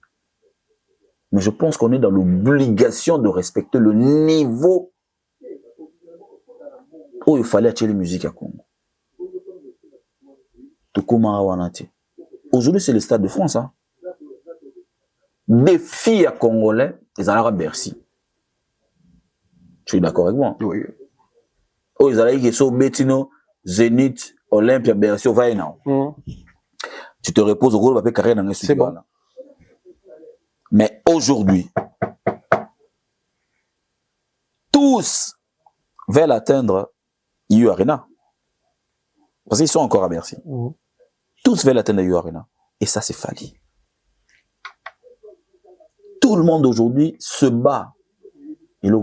mais je pense qu'on est dans l'obligation de respecter le niveau où il fallait attirer la musique à Congo. Aujourd'hui, c'est le Stade de France. Hein. Des filles à Congolais, ils allaient à Bercy. Tu es d'accord avec moi? Oui. Oh, ils allaient à Betino, Zénith, Olympia, Bercy, Vaina. Tu te reposes au rôle de papier carré dans les studios. C'est bon. Mais aujourd'hui, tous veulent atteindre EU Arena. Parce qu'ils sont encore à Bercy. Tous veulent atteindre EU Arena. Et ça, c'est Fali. tout le monde aujourd'hui se bat. Et là,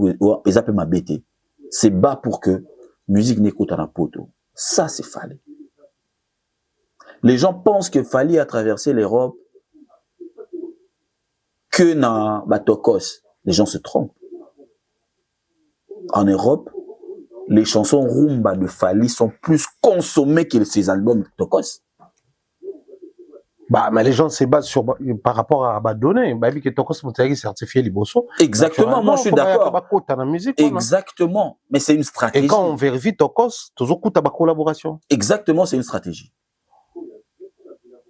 ils appellent ma bête. Se bat pour que musique n'écoute à la poto. Ça, c'est Fally. Les gens pensent que Fally a traversé l'Europe que dans Batokos. Les gens se trompent. En Europe, les chansons rumba de Fally sont plus consommées que ses albums Tokos. Bah, mais les gens se basent sur, par rapport à Abadonné. Bah, que Tokos Moutagi certifié Liboso. Exactement, moi je suis d'accord. Musique, exactement, mais c'est une stratégie. Et quand on vérifie Tokos, toujours coûte à ma collaboration. Exactement, c'est une stratégie.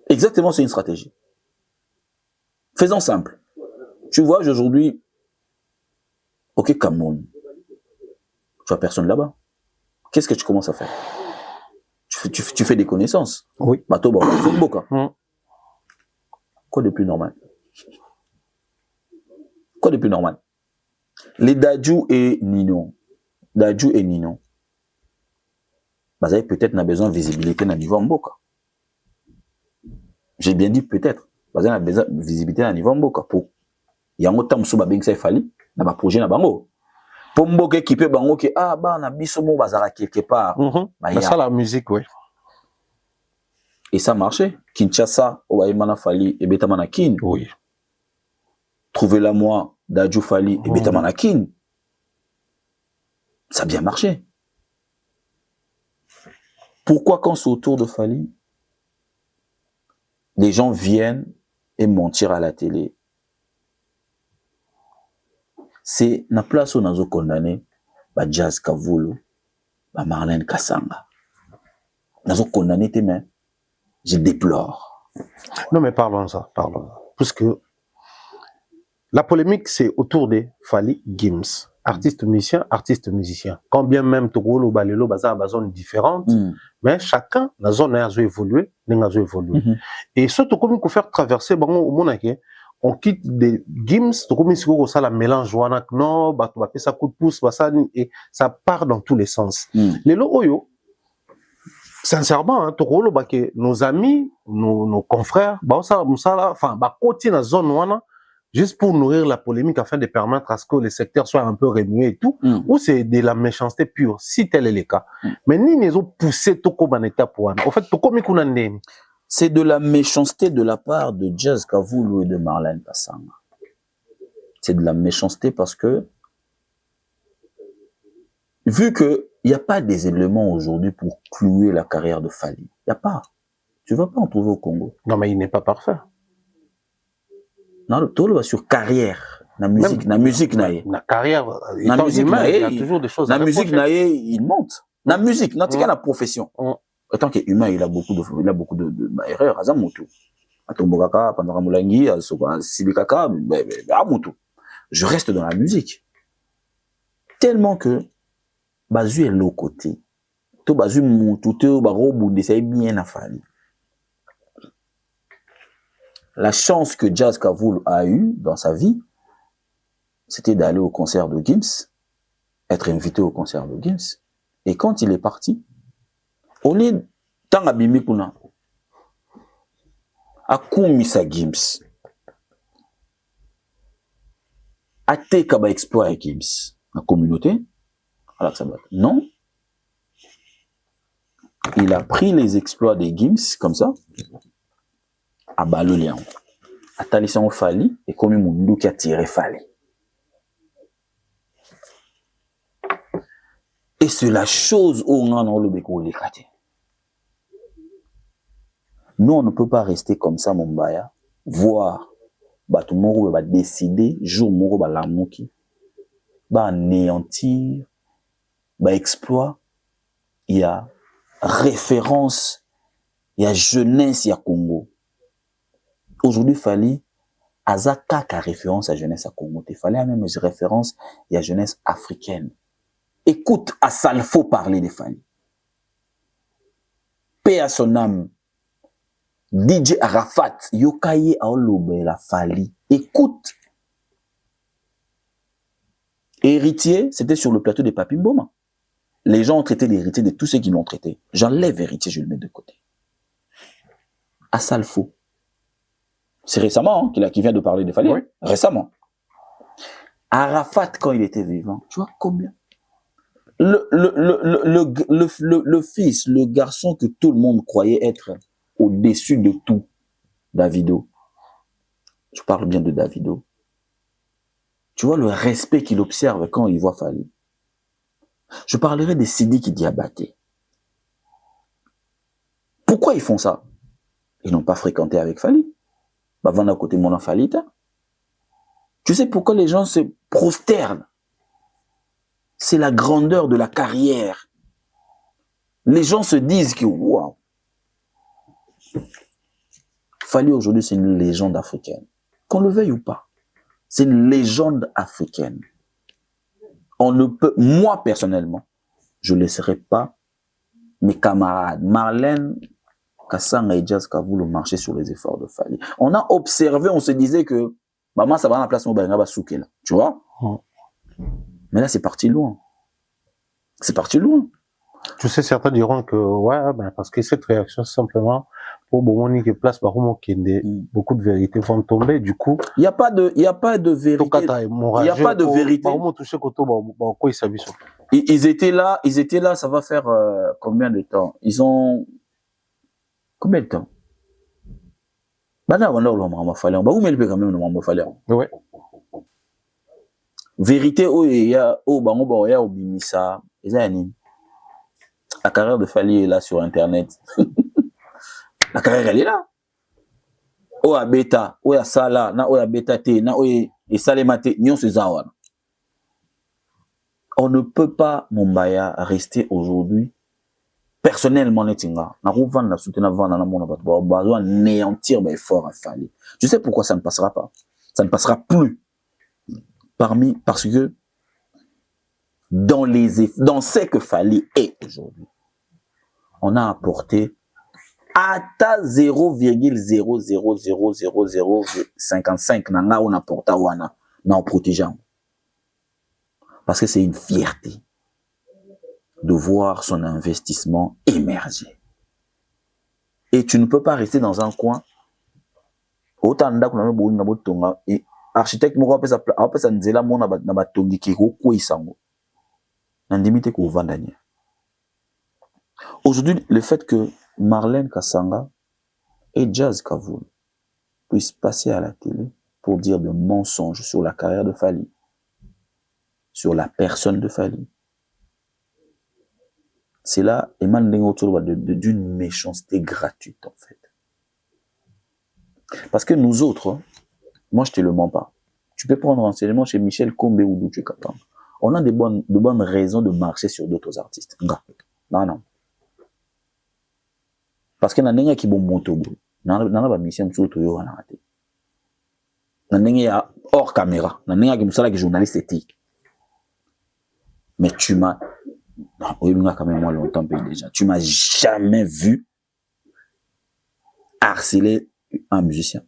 Exactement, c'est une stratégie. Faisons simple. Tu vois, aujourd'hui, ok, Cameroun, tu vois personne là-bas. Qu'est-ce que tu commences à faire? Tu fais des connaissances. Oui. Bateau, Quoi de plus normal? Quoi de plus normal? Les Dadju et Nino, bah, vous avez peut-être besoin de visibilité dans le niveau Mboka. J'ai bien dit peut-être. Vous avez besoin de visibilité dans le niveau Mboka. Pour il y a un temps où vous avez Fally, dans le projet, pour Mboka qui peut bango que ah bah na biso mo bazara quelque part. Bah, ça la musique, oui. Et ça marchait. Kinshasa, Owaimana Fally et Betamana Kin. Oui. Trouvez-la moi, Dadju Fally et Betamana Kin. Ça a bien marché. Pourquoi quand c'est autour de Fally, les gens viennent et mentir à la télé? C'est na place où on a condamné ba Jazz Kavulu, ba Marlène Kassanga. On a condamné tes mains. Je déplore. Non, mais parlons ça, parlons. Parce que la polémique, c'est autour de Fally Gims. Artiste musicien, artiste musicien. Quand bien même Togolo, Balelo, Baza, zone différente, mais chacun, la zone a évolué, n'a évolué. Et surtout, comme il faut faire traverser, au monde, on quitte des Gims, comme il faut ça la mélange, non, bah, ça coup de pouce, et ça part dans tous les sens. Les Oyo, sincèrement, hein, Togolo, bah, que nos amis, nos confrères, bah, ça, enfin, bah, côté la zone, juste pour nourrir la polémique afin de permettre à ce que les secteurs soient un peu remués et tout, ou c'est de la méchanceté pure, si tel est le cas. Mais ni les ont poussé tout comme en état pour en fait, tout comme ils c'est de la méchanceté de la part de Jazz Kavulu et de Marlène Kassanga. C'est de la méchanceté parce que, vu que il n'y a pas des éléments aujourd'hui pour clouer la carrière de Fally, il n'y a pas. Tu ne vas pas en trouver au Congo. Non, mais il n'est pas parfait. Non, tout le sur carrière, la musique, la musique naïe. La carrière, la musique naïe, il y a toujours des choses. La musique naïe, il monte. La musique, non, la profession. Autant qu'humain, il a beaucoup de erreurs. Azamutu. Atombogaka, Pandaramulangi, Silikaka, Amutu. Je reste dans la musique. Tellement que, Bazu est l'autre côté. To Bazu Moutou, to Barobunde, c'est bien à Fally. La chance que Jazz Kavulu a eue dans sa vie, c'était d'aller au concert de Gims, être invité au concert de Gims. Et quand il est parti, on est dans Abimi Kuna. A Koumisa Gims. A Tekaba exploit avec Gims. La communauté. Non. Il a pris les exploits des Gims, comme ça, à Baloléan. A Talisson Fally, et comme Moundou qui a tiré Fally. Et c'est la chose où on a dans le béco les quartiers. Nous, on ne peut pas rester comme ça, mon baya, voir, bah, tout le monde va décider, jour, mon va l'amouki, bah, anéantir, bah, exploit, il y a référence, il y a jeunesse, il y a Congo. Aujourd'hui, Fally, Azaka a référence à jeunesse à Congo. Il fallait même référence, il y a jeunesse africaine. Écoute, à Salfo parler de Fally. Paix à son âme. DJ Arafat, Yokaye Aolobe la Fally. Écoute. Héritier, c'était sur le plateau de Papi Mboma. Les gens ont traité l'héritier de tous ceux qui l'ont traité. J'enlève héritier, je le mets de côté. À Salfo. C'est récemment hein, qu'il vient de parler de Fally. Oui. Récemment. Arafat, quand il était vivant, tu vois combien? Le fils, le garçon que tout le monde croyait être au-dessus de tout, Davido. Je parle bien de Davido. Tu vois le respect qu'il observe quand il voit Fally. Je parlerai des Sidiki Diabaté. Pourquoi ils font ça? Ils n'ont pas fréquenté avec Fally. Bah, van à côté de mon Fally. Tu sais pourquoi les gens se prosternent? C'est la grandeur de la carrière. Les gens se disent que, waouh, Fally aujourd'hui, c'est une légende africaine. Qu'on le veuille ou pas, c'est une légende africaine. On ne peut, moi personnellement, je ne laisserai pas mes camarades, Marlène Kassanga et Jazz Kavoulou, marcher sur les efforts de Fally. On a observé, on se disait que, maman, ça va dans la place Moubanga Basouké, là. Tu vois? Mais là, c'est parti loin. C'est parti loin. Tu sais, certains diront que, ouais, ben, parce que cette réaction, simplement, pour Bomoni qui place Barumo Kende, beaucoup de vérités vont tomber, du coup. Il n'y a pas de vérité. Il n'y a pas de vérité. Ils étaient là, ça va faire combien de temps? Ils ont, combien de temps? Ouais. Vérité, la carrière de Fally est là sur Internet. La carrière, elle est là. Oya beta, oya sala, na oya beta te, na oya salemate, nyon se zawana. On ne peut pas, Mombaya, rester aujourd'hui, personnellement, netinga, na rouvant la soutenir vendre na mona bato, besoin néantir mes efforts à Fally. Tu sais pourquoi ça ne passera pas? Ça ne passera plus. Parce que dans ce que Fally est aujourd'hui, on a apporté à 0,0000055 nanga on apporte wana na protégeant. Parce que c'est une fierté de voir son investissement émerger. Et tu ne peux pas rester dans un coin. Autant d'akuna bo na botonga et architecte moko apesa nzela mona na batongi ki ko isango. Na ndimite ko vandania. Aujourd'hui, le fait que Marlène Kassanga et Jazz Kavoulou puissent passer à la télé pour dire de mensonges sur la carrière de Fally, sur la personne de Fally, c'est là, d'une méchanceté gratuite, en fait. Parce que nous autres, moi je te le mens pas, tu peux prendre renseignement chez Michel Kombe ou Douche Kapang. On a de bonnes raisons de marcher sur d'autres artistes. Non. Parce que nanenga ki bon montobo, nana ba mission msuto yo wana ate. Nanenga ya hors caméra, nanenga ki musala ki journaliste éthique. Mais tu m'as, oui, quand même moi longtemps payé déjà. Tu m'as jamais vu harceler un musicien.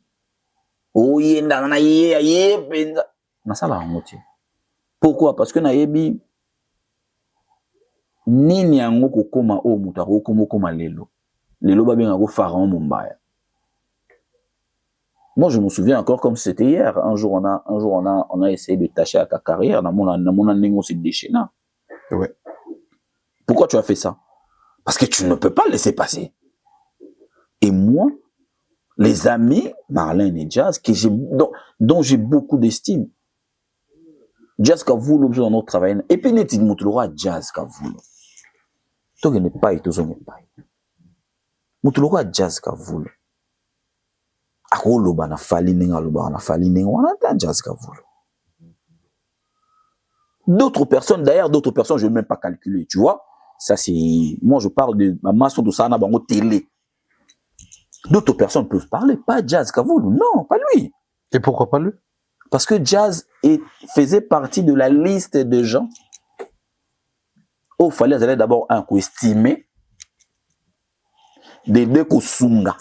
Oh yenda na ye benza. Na sala ngotie. Pourquoi? Parce que na yebi nini yango kokoma o muta kokoma lelo. Lelo ba bien go pharaon Mumbaya. Moi je me souviens encore comme c'était hier. Un jour on a essayé de tâcher à ta carrière. Na mon nengo se déchaîna. Ouais. Pourquoi tu as fait ça? Parce que tu ne peux pas le laisser passer. Et moi, les amis, Marlène et Jazz, dont j'ai beaucoup d'estime, Jazz Kavoulou, dans notre travail, et puis net, il me trouvera Jazz Kavoulou. Donc, il n'est pas, il n'est pas. Il me trouvera Jazz Kavoulou. Akolo bana Fally nenga on entend Jazz Kavoulou. D'autres personnes, d'ailleurs, je ne vais même pas calculer, tu vois. Ça, c'est, moi, je parle de ma masse de ça, on a télé. D'autres personnes peuvent parler, pas Jazz Kavoulou, non, pas lui. Et pourquoi pas lui? Parce que Jazz faisait partie de la liste de gens où il fallait d'abord un coup estimer des deux Kosunga.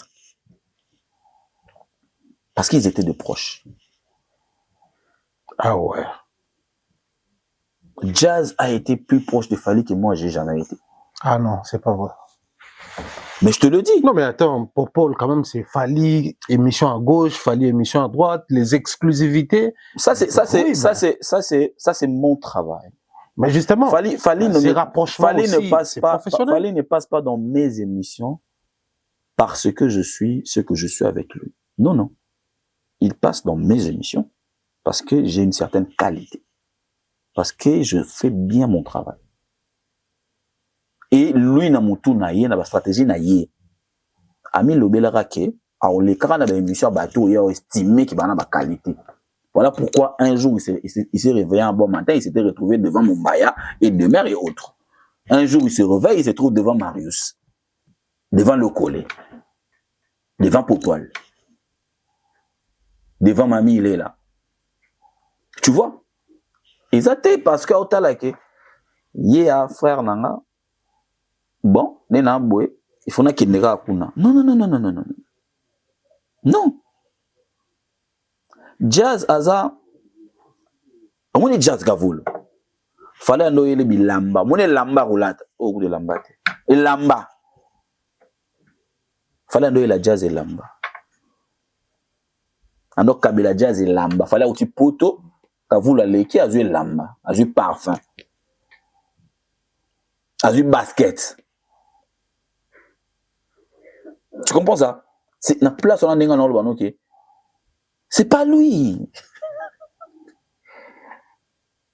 Parce qu'ils étaient de proches. Ah ouais. Jazz a été plus proche de Fally que moi, j'ai jamais été. Ah non, c'est pas vrai. Mais je te le dis. Non, mais attends, pour Paul, quand même, c'est Fali, émission à gauche, Fali, émission à droite, les exclusivités. Ça, Oui, c'est mon travail. Mais justement, Fali ces rapprochements Fali aussi, ne passe c'est pas, professionnel. Fali ne passe pas dans mes émissions parce que je suis ce que je suis avec lui. Non, non. Il passe dans mes émissions parce que j'ai une certaine qualité. Parce que je fais bien mon travail. Et lui, na mutu na ye, na ba stratégie na ye. Ami lobelaka ke, a on les na ba émission bateau, il a estimé qu'il va na ba qualité. Voilà pourquoi un jour, il s'est réveillé un bon matin, il s'était retrouvé devant Mumbaya et Demer et autres. Un jour, il se réveille, il se trouve devant Marius, devant Le Collet, devant Popoil, devant Mamie, il est là. Tu vois? Et ça, parce que, yé frère nanga, bon, nena boy, il faut qu'il nega akuna. Non, non, non, non, non, non, non. Non. Jazz aza, on est jazz gavolo. Fallait ando yele bilamba. Mon lamba roulate. Oh, de lamba. Et lamba. Fallait ando yele jazz et lamba. Ando kabila jazz et lamba. Fallait outi poto. Kavula leki azu lamba. Azu parfum. Azu basket. Tu comprends ça? C'est la place on a n'enga non le ok. C'est pas lui.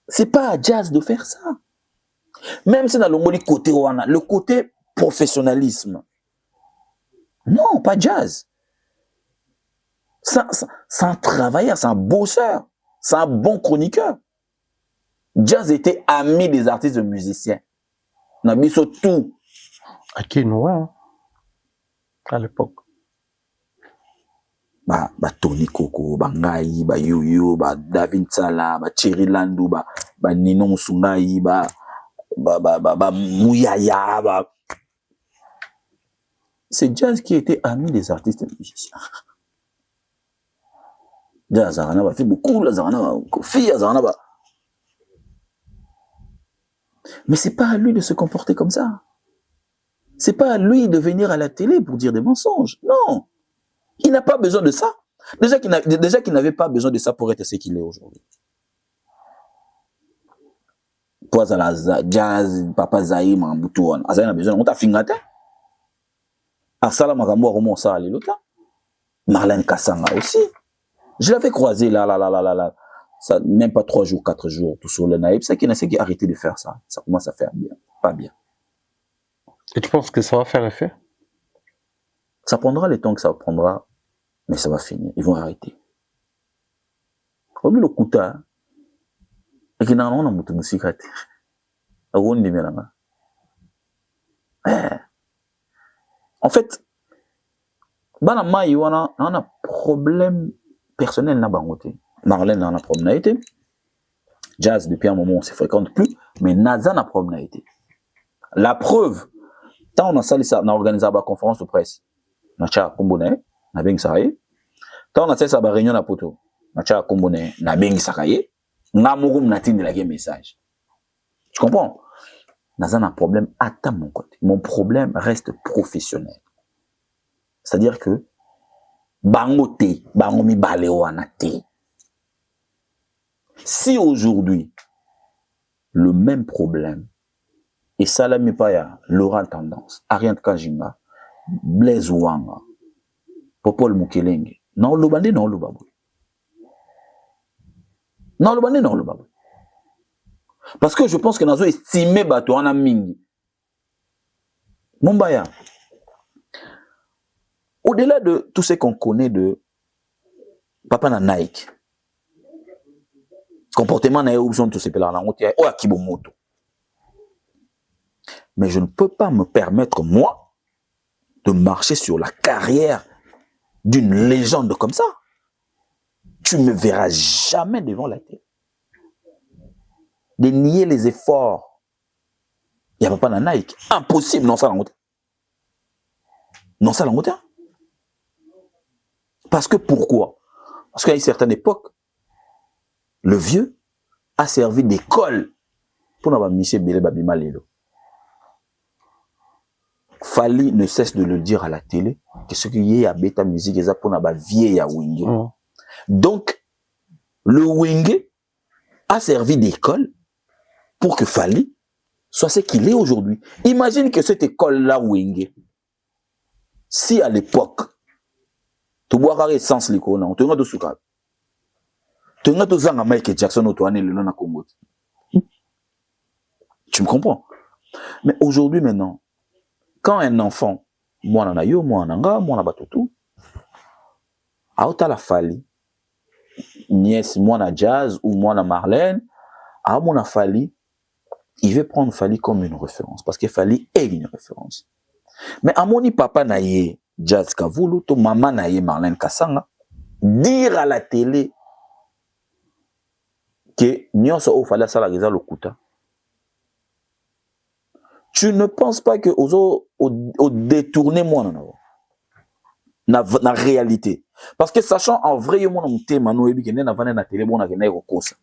C'est pas à Jazz de faire ça. Même si dans le côté professionnalisme. Non, pas Jazz. C'est un travailleur, c'est un bosseur, c'est un bon chroniqueur. Jazz était ami des artistes et musiciens. On a mis sur tout. À qui nous, hein, à l'époque. Ba Tony Coco, ba Ngai, ba Yo-Yo, ba David Sala, ba Thierry Landou, ba Ninon Sungai, ba Mouyaya, ba... C'est Jazz qui était ami des artistes et musiciens. Jazz Zarana ba fait beaucoup, la Zarana ba Kofi, Zarana ba... Mais c'est pas à lui de se comporter comme ça. C'est pas à lui de venir à la télé pour dire des mensonges. Non. Il n'a pas besoin de ça. Déjà qu'il n'avait pas besoin de ça pour être ce qu'il est aujourd'hui. Poisa la Jazz, Papa Zaï, Mamboutou, Azaï n'a besoin. On t'a fingate. Arsala Magambo Romo ça le lota. Marlène Kassanga aussi. Je l'avais croisé là. Ça, même pas 3 jours, 4 jours, tout sur le naïf. C'est qu'il n'a qui arrêté de faire ça. Ça commence à faire bien. Pas bien. Et tu penses que ça va faire effet? Ça prendra le temps que ça prendra, mais ça va finir. Ils vont arrêter. Comme le Kouta, et qui n'a pas de musique. En fait, Banama, il y a un problème personnel na bangote. Marlène n'a pas de problème. Jazz, depuis un moment, on ne se fréquente plus, mais Naza n'a pas de problème. La preuve, tant on a sali ça, on a organisé une conférence de presse. On a Kombone, on a bien saraye. Tant on a fait ça, réunion na poto. On a Kombone, on a bien saraye. On a mouru m'natin de la game message. Tu comprends? Naza n'a un problème à mon côté. Mon problème reste professionnel. C'est-à-dire que bangote, bangomi baleo anate. Si aujourd'hui le même problème et Salami Paya, Laurent Tendance, Ariane Kajinga, Blaise Ouanga, Popol Mukelenge, non le bandé, non le babou. Non le bandé, non le babou. Parce que je pense que nous avons estimé bateau en mingi. Mumbaya. Au-delà de tout ce qu'on connaît de Papa na Nike, comportement na option tout ce que là on tient oh akibomoto. Mais je ne peux pas me permettre moi de marcher sur la carrière d'une légende comme ça. Tu me verras jamais devant la télé. De nier les efforts. Il n'y a pas na Nike, impossible non ça la route. Non ça la route. Parce que pourquoi? Parce qu'à une certaine époque, le vieux a servi d'école pour n'avoir mis Bélé Babima Lelo. Fali ne cesse de le dire à la télé que ce qui est à bêta musique est pour na vieille à Wenge. Donc le Wenge a servi d'école pour que Fali soit ce qu'il est aujourd'hui. Imagine que cette école-là, Wenge, si à l'époque, tu bois carré sans l'école, tu as tout souka. Tu as tout ça à Michael Jackson au tourné le nom à Congo. Tu me comprends? Mais aujourd'hui, maintenant, quand un enfant, moi na yo, moi nanga, moi na batutu, a ota la Fali, nièce, moi na Jazz ou moi na Marlène, a mon a Fali, il veut prendre Fali comme une référence parce que Fali est une référence. Mais à mon papa na ye Jazz Kavulu, to maman na ye Marlène Kassanga, dire à la télé que nyonso o Fali ça la reza lokuta. Tu ne penses pas que au détourner moi na réalité parce que sachant en vrai moi mon thème no ebi kene na vana na télé bon na kene ko kosa.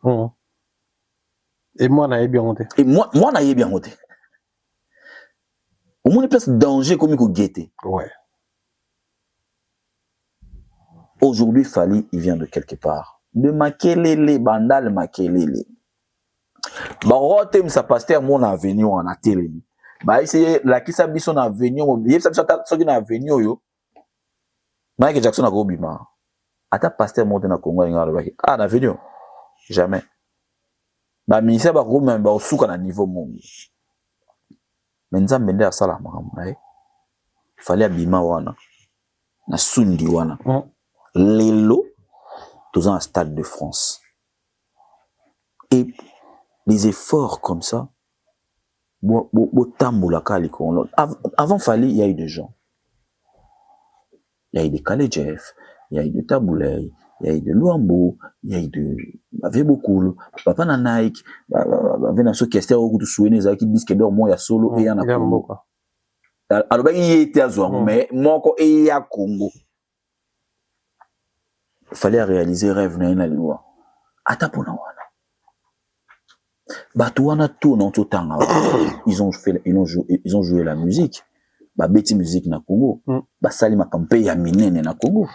Et moi na bien honte. Et moi na bien honte. Au moins une place danger comme il faut guetter. Ouais. Aujourd'hui Fali il vient de quelque part. De Makelele bandal Makelele. Ba rotem sa pasteur mon avenir en a télé. Ba essayer la qui sabi son avenir, il sabi so qui na avenir yo. Michael Jackson a gobima. Ata pasteur monte na Congo ngalo ba. Ah na avenir. Jamais. Ba ministère ba ko même ba suka na niveau mon. Mais nzambe nde asala makambo na ye. Fallait abima wana. Na sundi wana. Lelo tous en Stade de France. Et les efforts comme ça, avant Fali, il y a eu des gens. Il y a eu des Kalejef, il y a eu de Taboulay, il y a eu de Luambo, il y a eu de Vebokoul, Papa na Nike, Vena so kester au de souvenir qui disent que d'or moi ya solo et y en a Congo. Alors ben il était à Zouan, mais moko et ya Congo. Il fallait réaliser rêve na ina loi. Atapona wana. Batouana tourne en tout temps. Ils ont joué la musique. Bah beti musique na Congo. Bah sali ma campagne ya minene na Congo.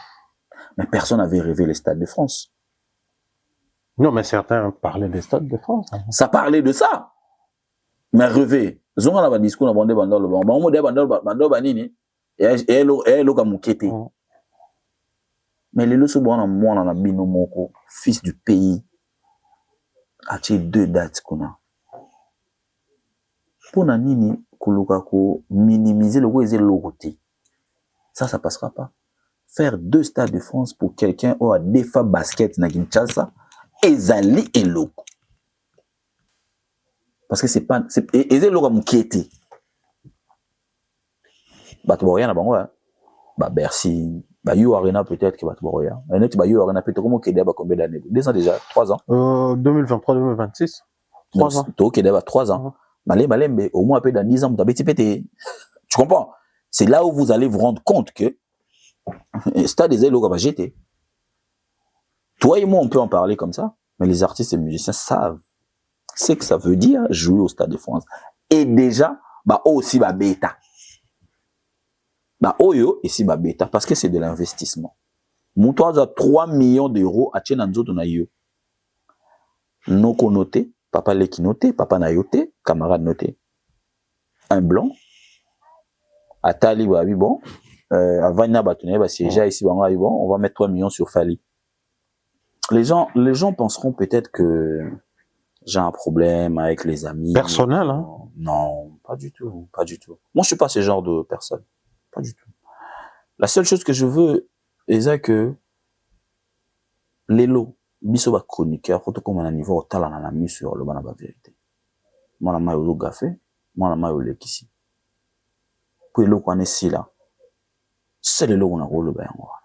Mais personne n'avait rêvé les Stades de France. Non, mais certains parlaient des Stades de France. Ça parlait de ça. Mais rêver. Zonga na ba discours na bande bandol ba. Ba mo de bandol ba nini. Et lo ka mukete. Mais les loso bon na moi na bino moko, fils du pays. Acheter 2 dates qu'on a. Pour nini kuluka ko minimiser le goût et le côté. Ça passera pas. Faire 2 Stades de France pour quelqu'un ou à défa basket na Kinshasa, ezali et loko. Parce que c'est pas ezali loko mukete. Batboria na bango hein. Ba Bercy, ba You Arena peut-être que Batboria. Un autre ba You Arena peut-être comment qu'il y a combien d'années? 2 ans déjà, 3 ans. 2023 2026. 3 ans. Toi qui a 3 ans. Malembe au moins dans 10 ans vous avez pété. Tu comprends? C'est là où vous allez vous rendre compte que Stade des Élo va jeter. Toi et moi on peut en parler comme ça, mais les artistes et musiciens savent ce que ça veut dire jouer au Stade de France. Et déjà bah aussi bah bêta. Bah oyo ici bah bêta parce que c'est de l'investissement. Mon toit a 3 millions d'euros à Tchenanzo de Nayo. Noko noté, papa Leki noté, papa Nayoté, camarade noté. Un blanc. Atali bah oui bon. Avant na batoné bah si j'ai ici bon on va mettre 3 millions sur Fali. Les gens penseront peut-être que j'ai un problème avec les amis. Personnel hein? Non, pas du tout, pas du tout. Moi je suis pas ce genre de personne. Pas du tout. La seule chose que je veux est que les lots, biso ba chroniqueur, faut comme un niveau talent na mis sur le banaba vérité. Moi la maille au gafé, moi la maille au lekisi. Pour les lots qu'on est ici là. C'est les lots on a rôle ben voilà.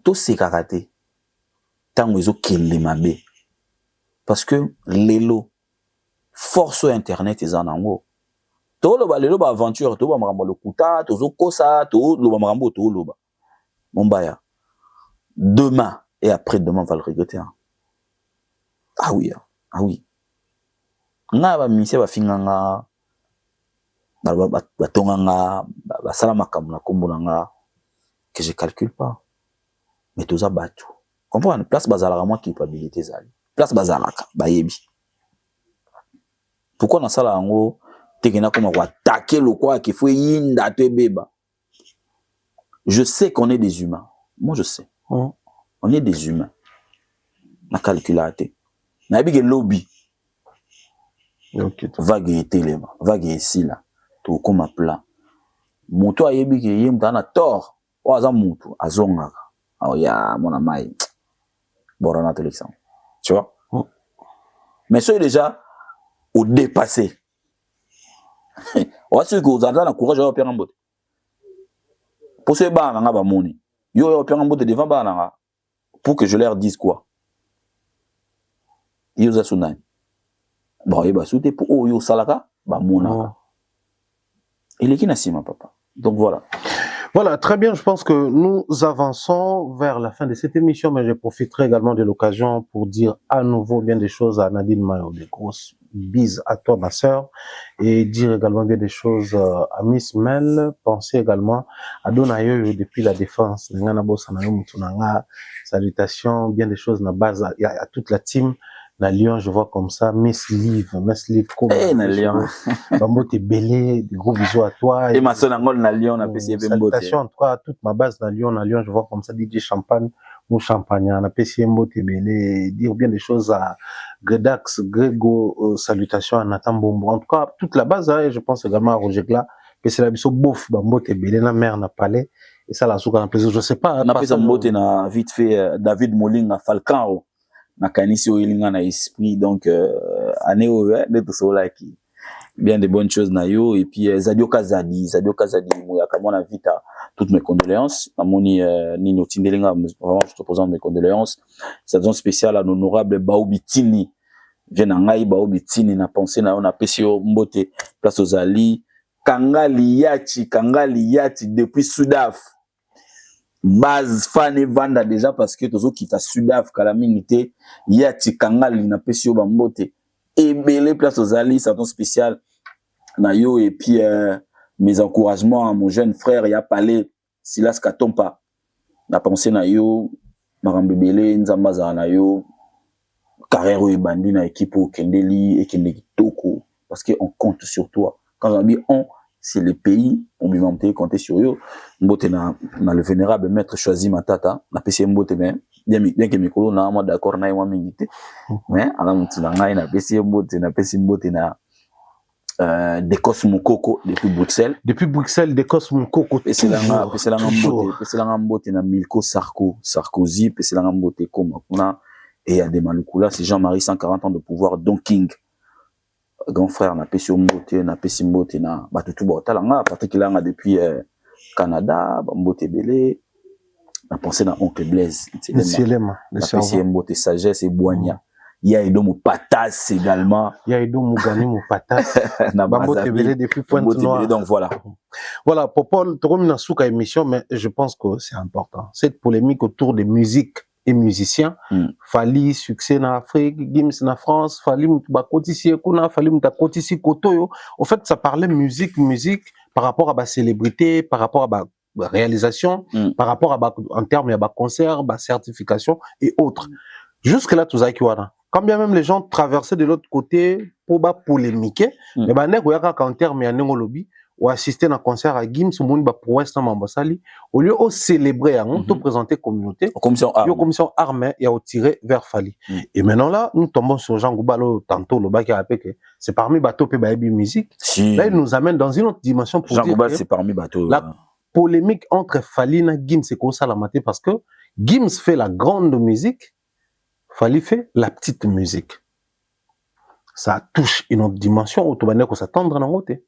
Tout c'est karaté. Tant ils ont killé mabe. Parce que les lots force sur internet ils en ont. To lo ba lelo ba aventure to ba makambo lokuta to zo kosa to lo ba makambo to lo ba mombaya demain et après demain on va le regretter hein. Ah oui nga ba mise ba finganga ba tonganga ba sala makambo na kombo nga que je calcule pas mais tout ça batu comprendre place bazala moi culpabilité zali place bazalaka bayebi pourquoi na sala ngo tekena comme quoi attaquer le quoi qu'il faut yinda te beba je sais qu'on est des humains moi je sais on est des humains na calculaté na bige lobby vague etelema vague esila to comme plat moto ayebi ke yemta na tort o aza moto azongaka oh ya mon amai borona to l'exemple tu vois mais soyez déjà au dépassé on va sûr que vous avez la courage à faire en botte pour ce ba nga ba moni yo faire en botte devant ba nga pour que je leur dise quoi yo za sunai bon et ba souté pour oh yo salaka ba mona il est qui nasima papa donc voilà. Voilà, très bien. Je pense que nous avançons vers la fin de cette émission, mais je profiterai également de l'occasion pour dire à nouveau bien des choses à Nadine Mayo, des grosses bises à toi, ma sœur, et dire également bien des choses à Miss Mel. Pensez également à Donayo depuis la défense. Salutations, bien des choses na base à toute la team. Na Lyon, je vois comme ça, Miss Liv, comme na Lyon. Bambo t'es belé, des gros bisous à toi. Et ma soeur na Lyon, na PCB Mbote. Salutations en tout cas à toute ma base na Lyon, je vois comme ça DJ Champagne, ou Champagne, na PCB Mbote belé, dire bien des choses à Gredax, Grego, salutations à Nathan Bombo. En tout cas, toute la base, hein, et je pense également à Roger Gla, que c'est la biso bof, Bambo t'es belé, na mère na palais, et ça la souka na plaisir, je sais pas. Na PCB Mbote na vite fait David Molinga Falcao. Na kanisi oilinga na esprit donc année de tout cela qui bien de bonnes choses na yo et puis Zadio Kazadi moya kamona vita toutes mes condoléances na moni Nino Tindelinga vraiment je te présente mes condoléances saison spéciale à l'honorable Baobitini vient ngai Baobitini na pensée na on a PCO Mbote place aux Ali Kangali Yati depuis Soudaf base fan vanda déjà parce que tozo kita Sudaf kala minité Yati Kangali na PCO Bambote et belé place aux Ali saison spéciale na yo et puis mes encouragements à mon jeune frère ya palé Silas Katompa na pensée na yo marambe belé nzamba za na yo carrière et bandi na équipe au Kendeli et Kendeki Toko parce que on compte sur toi quand on dit on c'est le pays on m'a compter sur eux Mbote na le vénérable maître choisi Matata na PC Mbote bien que mikolo na moi d'accord na moi mingité mais ala mutina ngai na PC Mbote na Dekos Mukoko depuis Bruxelles Dekos Mukoko PC la Mbote na Milko Sarkozy PC la Mbote comme kuna et à des Malukula c'est Jean-Marie 140 ans de pouvoir Don King grand frère na PCO Mbote na PC Mbote na batutu botalanga particulièrement depuis Canada Mbote belé na pensé na oncle Blaise Lema na PC Mbote sagesse et Boigna il y a Edo Patas également il y a Edo Mugani Patas na Mbote belé depuis Pointe-Noire donc voilà Popol termine souka émission mais je pense que c'est important cette polémique autour des musiques et musiciens Fali succès en Afrique Gims en France Fali mutuba kotisi kuna Fali muta kotisi kotoyo au fait ça parlait musique par rapport à la célébrité par rapport à la réalisation par rapport à en termes de concert certification et autres jusque là tout ça qui wana quand bien même les gens traversaient de l'autre côté pour polémiquer mais nek oyaka en termes ya nengo lobby ou assister à un concert à Gims ou moun ba prouesse na Mambasali au lieu de célébrer to présenter communauté commission armée et à tirer vers Fali et maintenant là nous tombons sur Jean Goubalo tantôt le bac a que c'est parmi bateau pe baby musique là il nous amène dans une autre dimension pour Jean dire Goubal c'est parmi bateau la polémique entre Fali et Gims c'est comme ça la maté parce que Gims fait la grande musique Fali fait la petite musique ça touche une autre dimension où tu vas que s'attendre en côté.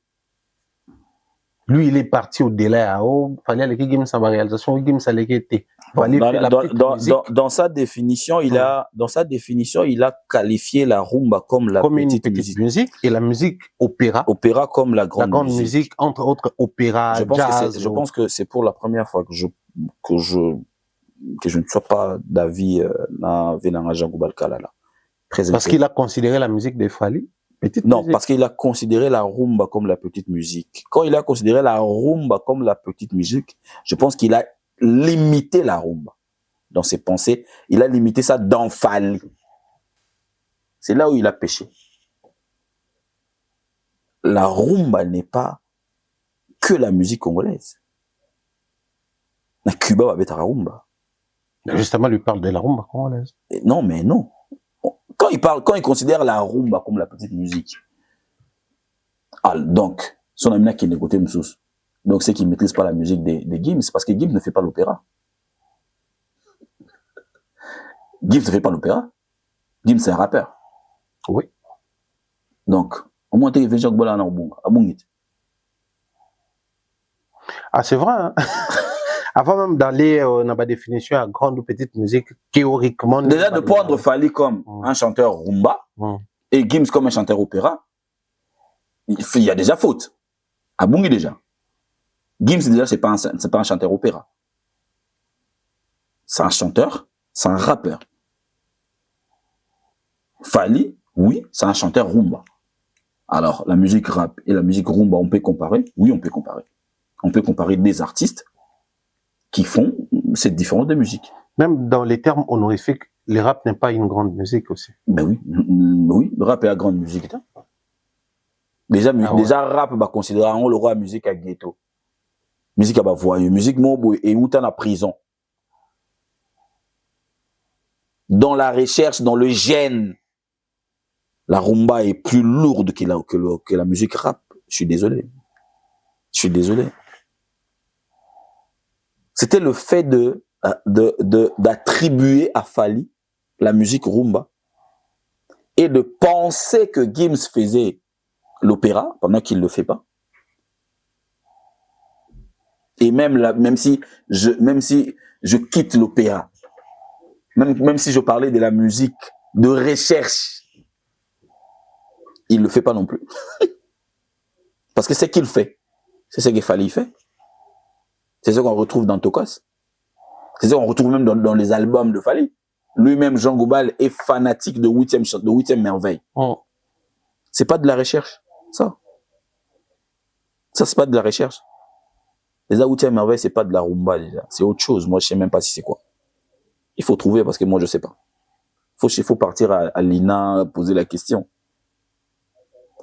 Lui, il est parti au-delà. Fallait aller Gims en réalisation, Gims allait quitter. Dans sa définition, il a qualifié la rumba comme la petite musique et la musique opéra. Opéra comme la grande musique. Entre autres opéra, jazz. Je pense que c'est pour la première fois que je ne sois pas d'avis na Venanga Jean Goubal Kalala. Parce qu'il a considéré la musique de Fali Petite Non, musique. parce qu'il a considéré la rumba comme la petite musique. Quand il a considéré la rumba comme la petite musique, je pense qu'il a limité la rumba dans ses pensées. Il a limité ça dans Fali. C'est là où il a péché. La rumba n'est pas que la musique congolaise. La Cuba va mettre la rumba. Justement, lui parle de la rumba congolaise. Non, mais non. Quand il considère la rumba comme la petite musique, donc, son ami qui négocie Msous, donc c'est qu'il ne maîtrise pas la musique des Gims, parce que Gims ne fait pas l'opéra. Gims ne fait pas l'opéra. Gims, c'est un rappeur. Oui. Donc, au moins, il fait Jacques Bola à Bungit. Ah, c'est vrai, hein? Avant même d'aller dans la définition à grande ou petite musique, théoriquement... Déjà, de prendre Fali comme un chanteur rumba et Gims comme un chanteur opéra, il y a déjà faute. À Bungi déjà. Gims, déjà, c'est pas un chanteur opéra. C'est un chanteur, c'est un rappeur. Fali, oui, c'est un chanteur rumba. Alors, la musique rap et la musique rumba, on peut comparer? Oui, on peut comparer. On peut comparer des artistes qui font cette différence de musique. Même dans les termes honorifiques, le rap n'est pas une grande musique aussi. Ben oui, oui, le rap est la grande musique. Déjà, rap, bah, considérer le roi musique à ghetto. Musique à voyou, musique mobo et où t'as la prison. Dans la recherche, dans le gène, la rumba est plus lourde que la musique rap. Je suis désolé. Je suis désolé. C'était le fait d'attribuer à Fali la musique rumba et de penser que Gims faisait l'opéra pendant qu'il ne le fait pas. Et même si je quitte l'opéra, même si je parlais de la musique de recherche, il ne le fait pas non plus. Parce que c'est qu'il fait. C'est ce qu'il fallait faire. C'est ce qu'on retrouve dans Tokos. C'est ce qu'on retrouve même dans les albums de Fali. Lui-même, Jean Goubal, est fanatique de 8e merveille. Oh. C'est pas de la recherche, ça. Ça, c'est pas de la recherche. Les 8e merveille, c'est pas de la rumba, déjà. C'est autre chose. Moi, je sais même pas si c'est quoi. Il faut trouver parce que moi, je sais pas. Il faut partir à l'INA, poser la question.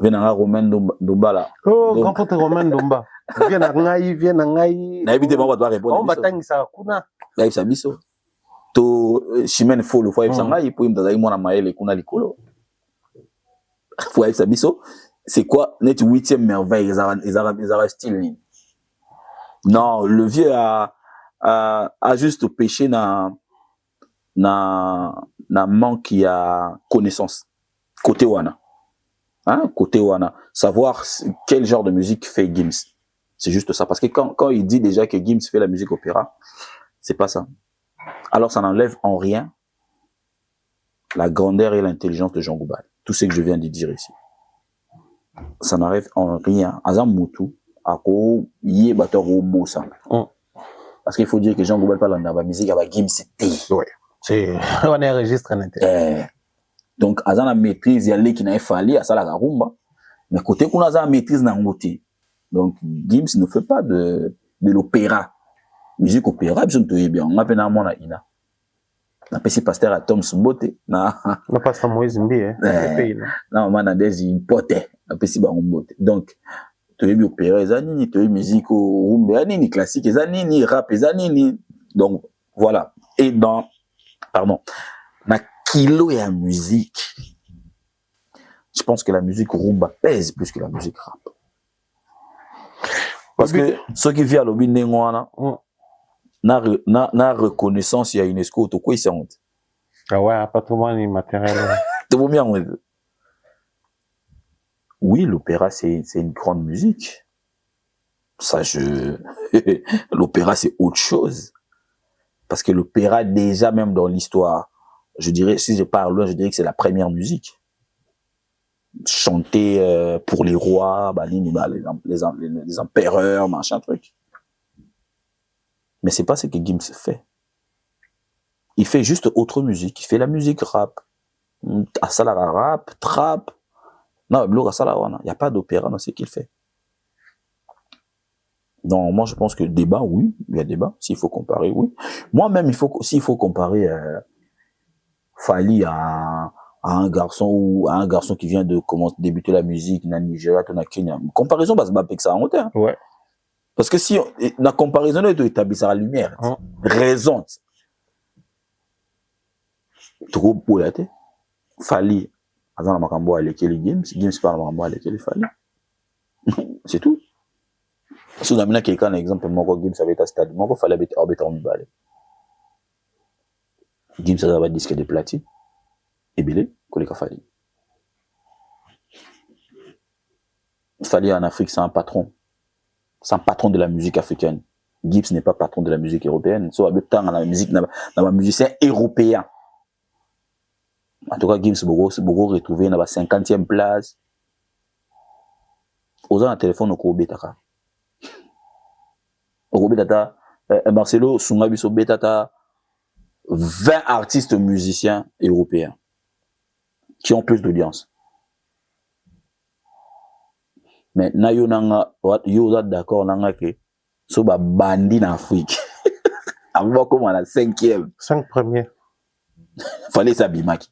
Venanga Romain Domba là. Oh, grand pote Romain Domba. Viens à Ngaï. Évidemment, on doit répondre. On va t'en ça kuna. Là, il s'habille. To chimene fo le fois il s'engaille pour il me dire moi na maele kuna likolo. Faut il s'habille. C'est quoi net 8e merveille ils arabes style. Non, le vieux a juste péché na manque qui a connaissance côté wana. Hein, côté wana, savoir quel genre de musique fait Gims. C'est juste ça parce que quand il dit déjà que Gims fait la musique opéra, c'est pas ça. Alors ça n'enlève en rien la grandeur et l'intelligence de Jean Goubal. Tout ce que je viens de dire ici. Ça n'enlève en rien Azam Moutou ako yé bateur au bossa. Parce qu'il faut dire que Jean Goubal parle dans la musique avec Gims c'était. Ouais. C'est on est enregistré en interne. Donc Azam la maîtrise il y a les qui n'a fallu à ça la rumba. Mais côté qu'on a la maîtrise dans côté. Donc Gims ne fait pas de l'opéra. Musique opéra bien tout bien. On appelle na mona ina. Na pesi pasteur à Tom Mbote na pasteur Moïse Mbi na mana des importé. Na pesi ba Mbote. Donc tu es opéra ezanini, tu es musique rumba nini classique ezanini, rap ezanini. Donc voilà. Et na kilo et la musique. Je pense que la musique rumba pèse plus que la musique rap. Parce que ceux qui vivent à l'obin n'engwana na reconnaissance il y a UNESCO to quoi ils sont. Ah ouais, patrimoine matériel. Oui, l'opéra c'est une grande musique. Ça l'opéra c'est autre chose. Parce que l'opéra déjà même dans l'histoire, je dirais si je parle je dirais que c'est la première musique. Chanter pour les rois, les empereurs, machin truc. Mais c'est pas ce que Gims fait. Il fait juste autre musique. Il fait la musique rap, asalara rap, trap, Non, il n'y a pas d'opéra dans ce qu'il fait. Donc, moi, je pense que débat, oui, il y a débat. S'il faut comparer, oui. Moi-même, s'il faut comparer Fally à un garçon ou à un garçon qui vient de débuter la musique dans le Nigeria, dans le Kenya. Comparaison, bah, c'est pas que ça en hauteur. Ouais. Parce que si la comparaison est établie à la lumière, raison. Trop pour la tête. Fally, avant la makambo à l'équilibre Gims par la makambo à l'équilibre Fally. C'est tout. Si on a mis quelqu'un, exemple, moi, Gims avait été à stade, moi, Fally avait été en balai. Gims avait un disque de platine. Et Bilé, collègue Fally. Fally en Afrique, c'est un patron. C'est un patron de la musique africaine. Gims n'est pas patron de la musique européenne. Soit le temps dans la musique, dans la musicien européen. En tout cas, Gims beaucoup retrouvé dans la 50e place. Aux un téléphone au Kobe Taka. Au Kobe Tata, Marcelo Sungabiso Betata, 20 artistes musiciens européens qui ont plus d'audience. Mais na yo nanga yo d'accord nanga que so ba bandi en Afrique. Avant comme à la 5e. 5 premiers. Fallait s'abimaki.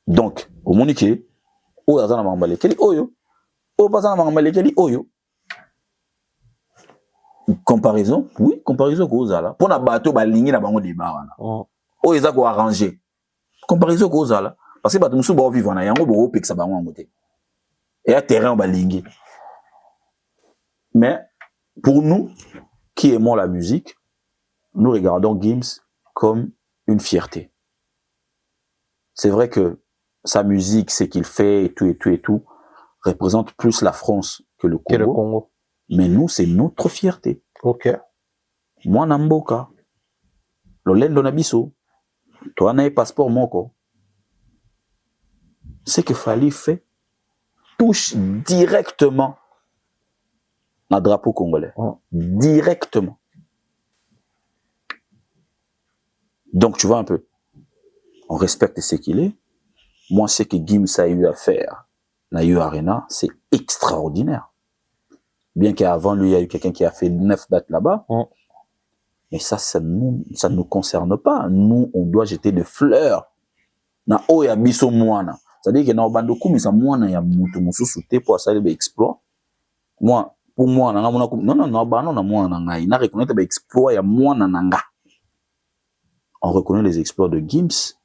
Donc, au monique, o azana mambale keli oyo. O bazana mambale keli oyo. Comparaison, oui, comparaison ko zala. Pour na bateau ba ligne na bango débat wana. O eza ko arranger. Comparaison ko zala parce que bato musu ba vivre na yango bo peksa bango ngote. Et à terrain balingue. Mais pour nous qui aimons la musique, nous regardons Gims comme une fierté. C'est vrai que sa musique, ce qu'il fait et tout, représente plus la France que le Congo. Mais nous, c'est notre fierté. Ok. Moi, Namboka, Lolendo Nabiso, toi, n'a passeport moko. Ce que Fally fait touche directement le drapeau congolais. Directement. Donc, tu vois un peu, on respecte ce qu'il est. Moi, ce que Gims a eu à faire, la U Arena, c'est extraordinaire. Bien qu'avant lui, il y a eu quelqu'un qui a fait 9 dates là-bas. Mais ça ne nous concerne pas. Nous, on doit jeter des fleurs. Na oya biso mwana. C'est-à-dire que na bando kumisa mwana ya mutu mususu te pour ça les exploits. Moi, pour moi, non, mwana ngai. Na reconnaître les exploits ya mwana nanga. On reconnaît les exploits de Gims.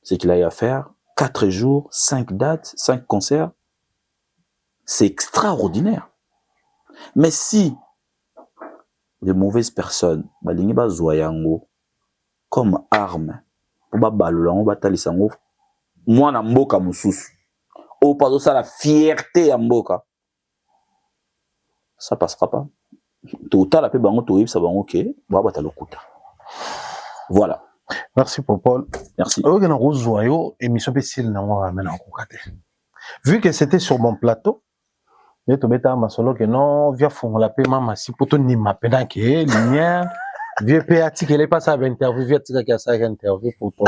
C'est qu'il a eu à faire 4 jours, 5 dates, 5 concerts. C'est extraordinaire. Mais si de mauvaises personnes, balingi ba zoyango comme arme, pour ba balulango ba talisango, moi na mboka mususu. Au pas ça la fierté à mboka. Ça passera pas. Total la pe bango toyib ça bango OK, ba ba talokuta. Voilà. Merci Popol. Merci. Émission spéciale vu que c'était sur mon plateau, je te mettais à solo que non via fond la paix maman si pour ton ni ma pendant que lumière vieux péati qu'elle est passée à interview via tika qui a ça interview pour toi.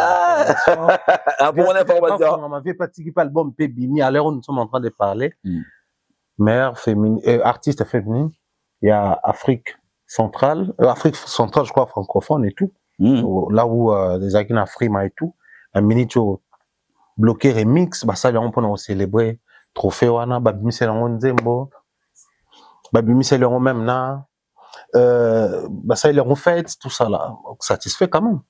Pour mon information. On m'avait pas tika pas album pe bimi à l'heure où nous sommes en train de parler. Mère féminine artiste féminine, il y a Afrique centrale, je crois francophone et tout. Là où des Akina Frima et tout, un minute bloqué remix, bah ça on peut célébrer trophée wana, bah bimi c'est l'on zembo, bah bimi c'est l'on même na, bah ça ils ont fait tout ça là, satisfait quand même.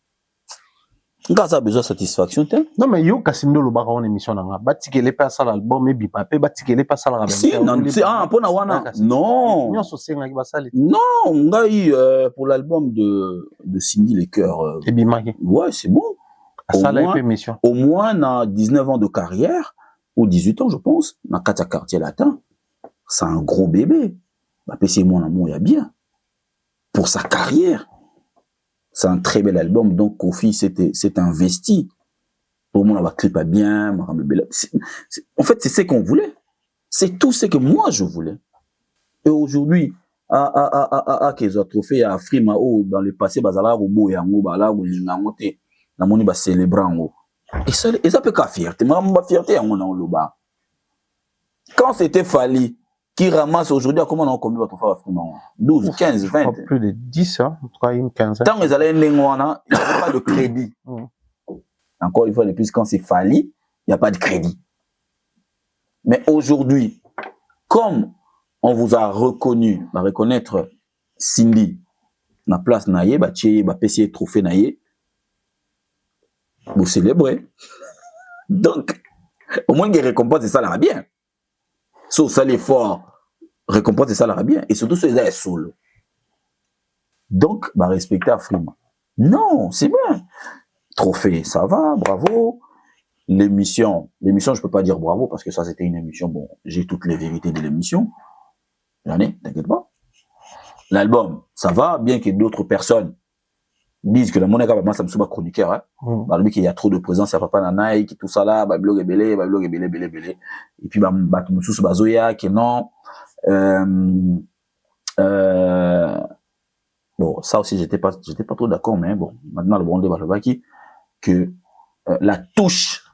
Quand ça a besoin de satisfaction, non mais yo kasindo lo baka on émission nanga, bah tikele pas ça l'album et bipapé, bah tikele pas ça la. Si non, c'est pour na wana. Non. Non, ngai pour l'album de Cindy les Cœurs. Et bimaki. Ouais, c'est bon. Au moins, na 19 ans de carrière, ou 18 ans, je pense, na Katia Quartier Latin, c'est un gros bébé. Bah, c'est mon amour, il y a bien. Pour sa carrière, c'est un très bel album, donc Kofi s'est investi. Pour moi, la clip a bien, en fait, c'est ce qu'on voulait. C'est tout ce que moi, je voulais. Et aujourd'hui, qu'ils ont trophée à Frima, dans le passé, bazala, ou yango, bala, ou lingangote, na moni ba célébrer en haut. Et ça peut qu'à fierté. Ma fierté, on a en loba. Quand c'était Fali qui ramasse aujourd'hui, comment on a combien votre frère africain? 12, 15, 20. Plus de 10, hein, en tout cas une quinzaine. Tant qu'ils allaient il n'y a pas de crédit. Encore une fois, de plus, quand c'est Fali, il n'y a pas de crédit. Mais aujourd'hui, comme on vous a reconnu, à reconnaître Cindy, la place naïe, bah tché, bah pessier trophée naïe, vous célébrez. Donc, au moins que récompense ça l'air bien. Sauf ça l'effort, récompense ça l'air bien. Et surtout ceux qui sont solo. Donc, bah respecter Afrima. Non, c'est bien. Trophée, ça va, bravo. L'émission, je peux pas dire bravo parce que ça c'était une émission. Bon, j'ai toutes les vérités de l'émission. J'en ai, t'inquiète pas. L'album, ça va, bien que d'autres personnes disent que la monnaie capable ça me souba chroniqueur, hein. Bah lui qu'il y a trop de présence, il y a papa na Nike, tout ça là, bah blog est belé. Et puis bah tout le sous bazoya qui non. Bon, ça aussi j'étais pas trop d'accord, mais bon, maintenant le bon débat le qui que la touche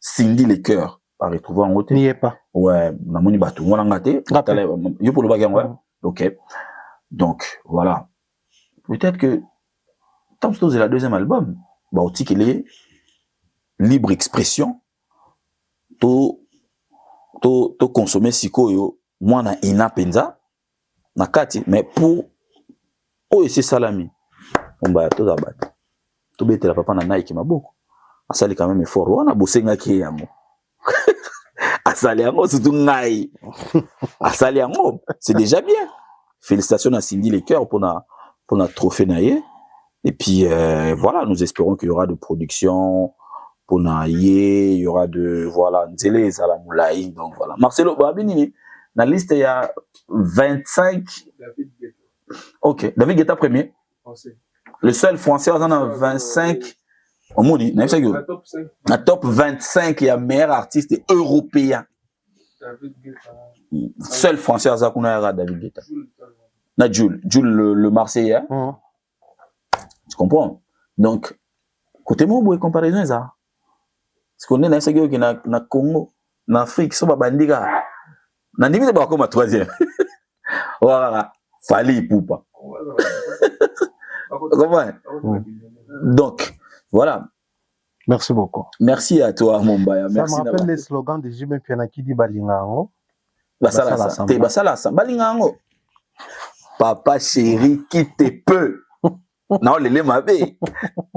Cindy les cœurs par retrouver en haute. N'y est pas. Ouais, na moni batou, on l'a gâté. Yo pour le bagarre, ouais. OK. Donc, voilà. Peut-être que, tant que c'est la deuxième album, bah, aussi qu'il est libre expression, to consommer siko yo, moi na ina penza, na kati, mais pour, oh, c'est salami. On va tout abattre. Tout bête la papa na Nike maboko. Asali quand même effort. On a bossé ngaki yango. Asali yango, surtout ngai. Asali yango, c'est déjà bien. Félicitations à Cindy les cœurs pour notre trophée naïe. Et puis voilà, nous espérons qu'il y aura de production pour naïe, il y aura de voilà, Nzele Zalamoulaï. Donc voilà. Marcelo Babini, dans la liste il y a 25. David Guetta. OK, David Guetta premier. Français. Le seul français on a 25. On m'a dit, la top 25 il y a meilleur artiste européen. David Guetta. Seul français à Zakuna David Guetta. Na Jules le Marseillais. Tu comprends? Donc, côté moi, vous comparaison ça. Parce qu'on est dans ce qui na Congo, en Afrique, so bandiga. Na limite ba comme troisième. Voilà, Fali Poupa. Donc, voilà. Merci beaucoup. Merci à toi, Mombaya. Merci. Ça me rappelle les slogans de Jimmy Piana qui dit Balingango. Basala, t'es basala, Balingango. Papa chéri, qui te peut. Non, le ma bé.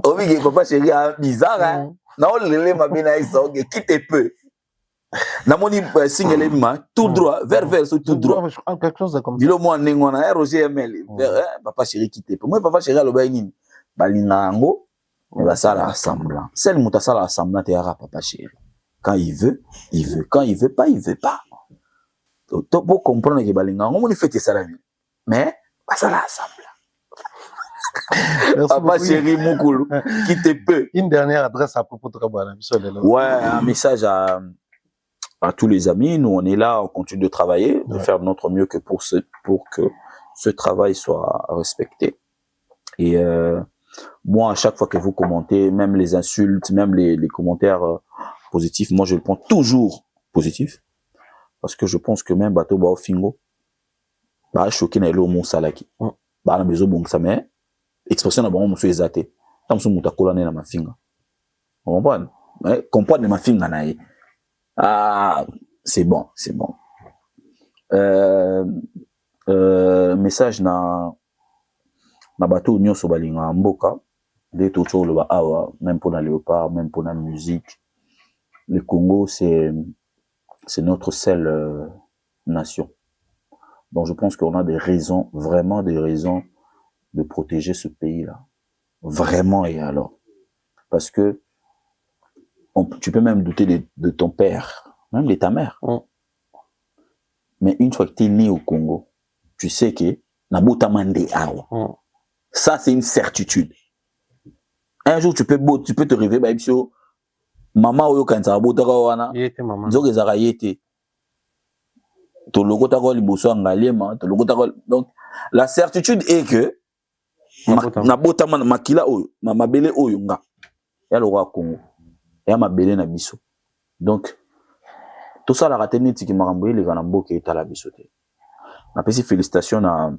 Obi, papa chéri, bizarre, hein. Non, le ma bé, qui te peut. Namoni single ma tout droit, vers tout droit. Quelque chose comme ça. Bilo moi nengona, Roger ML. Papa chéri, qui te peut. Moi, papa chéri, aloba nini. Balingango, mais basala assemblant. Celle mouta sala assemblant, t'es papa chéri. Quand il veut, il veut. Quand il veut pas, il veut pas. Pour comprendre que Balingango, on fait ça la vie. Mais, ça la assemble. Papa chéri, Moukoulou, qui te peut. Une dernière adresse à propos de Kabbalah. Ouais, un message à tous les amis. Nous, on est là, on continue de travailler, de faire de notre mieux que pour que ce travail soit respecté. Et moi, à chaque fois que vous commentez, même les insultes, même les commentaires positifs, moi, je le prends toujours positif. Parce que je pense que même bateau bao fingo ba choqué na elo mon salaki ba na bezo bon ça mais expression na bon monsieur ezaté tam so muta kola na ma finga on comprend mais comprendre ma finga na yi c'est bon message na bateau nyonso balinga mboka de tout le ba awa même pour la léopard même pour la musique le Congo c'est notre seule nation. Donc je pense qu'on a des raisons, vraiment des raisons de protéger ce pays-là. Vraiment et alors. Parce que tu peux même douter de ton père, même de ta mère. Mais une fois que tu es né au Congo, tu sais que ça c'est une certitude. Un jour tu peux te réveiller, maman oyo kanza botaka wana nzoke zaka yete to lokota ko liboso ngaliema to lokota ko. Donc la certitude est que na botama makila oyo mabele oyo nga ya lo roi Congo et ma belé na biso. Donc tout ça la ratene tiki maramboye les ganambo qui est à la bisote. Na pesi félicitations na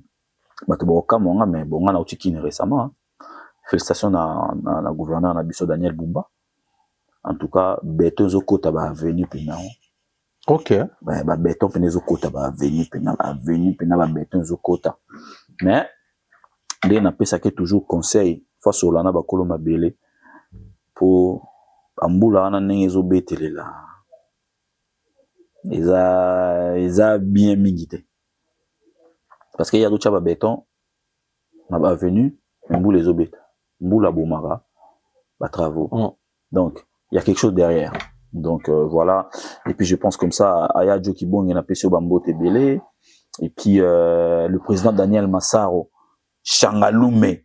batuboka monga mais bonga na utiki récemment. Félicitations na gouverneur na biso Daniel Bumba. En tout cas, béton zokota ba avenue pena. OK. Ba béton pena zokota ba avenue pena ba béton zokota. Mais ndé na pesa ke toujours conseil face au lana ba kolo mabele pour ambula na ndenge ezobetelela. Eza bien mingité. Parce qu'il y a d'autres ba béton na ba avenue mbula ezobeta. Mbula bomara ba travaux. Donc il y a quelque chose derrière. Donc voilà. Et puis je pense comme ça, Aya Joki Bong et Napesio Bambo Tebele. Et puis le président Daniel Massaro, Changalume,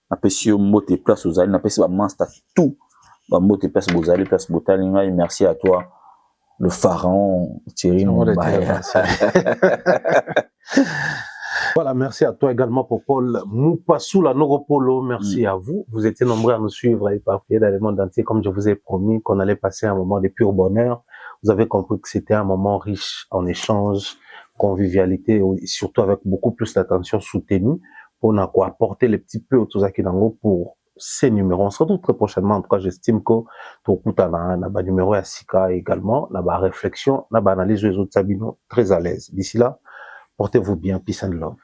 Napesio Mbote Place aux Alliés, Napesio Bamasta tout. Bambo Te Place aux Alliés, Place Botalinga. Et merci à toi, le pharaon Thierry Mbaya. Voilà, merci à toi également pour Paul Moupassoula Noropolo. Merci à vous. Vous étiez nombreux à nous suivre et éparpillés dans le monde entier, comme je vous ai promis qu'on allait passer un moment de pur bonheur. Vous avez compris que c'était un moment riche en échanges, convivialité, et surtout avec beaucoup plus d'attention soutenue pour apporter les petits peu autour d'Akinango pour ces numéros. On se retrouve très prochainement. En tout cas, j'estime que tout le monde numéro à Sika également, la réflexion, la analyse des autres Sabino, très à l'aise. D'ici là, portez-vous bien, peace and love.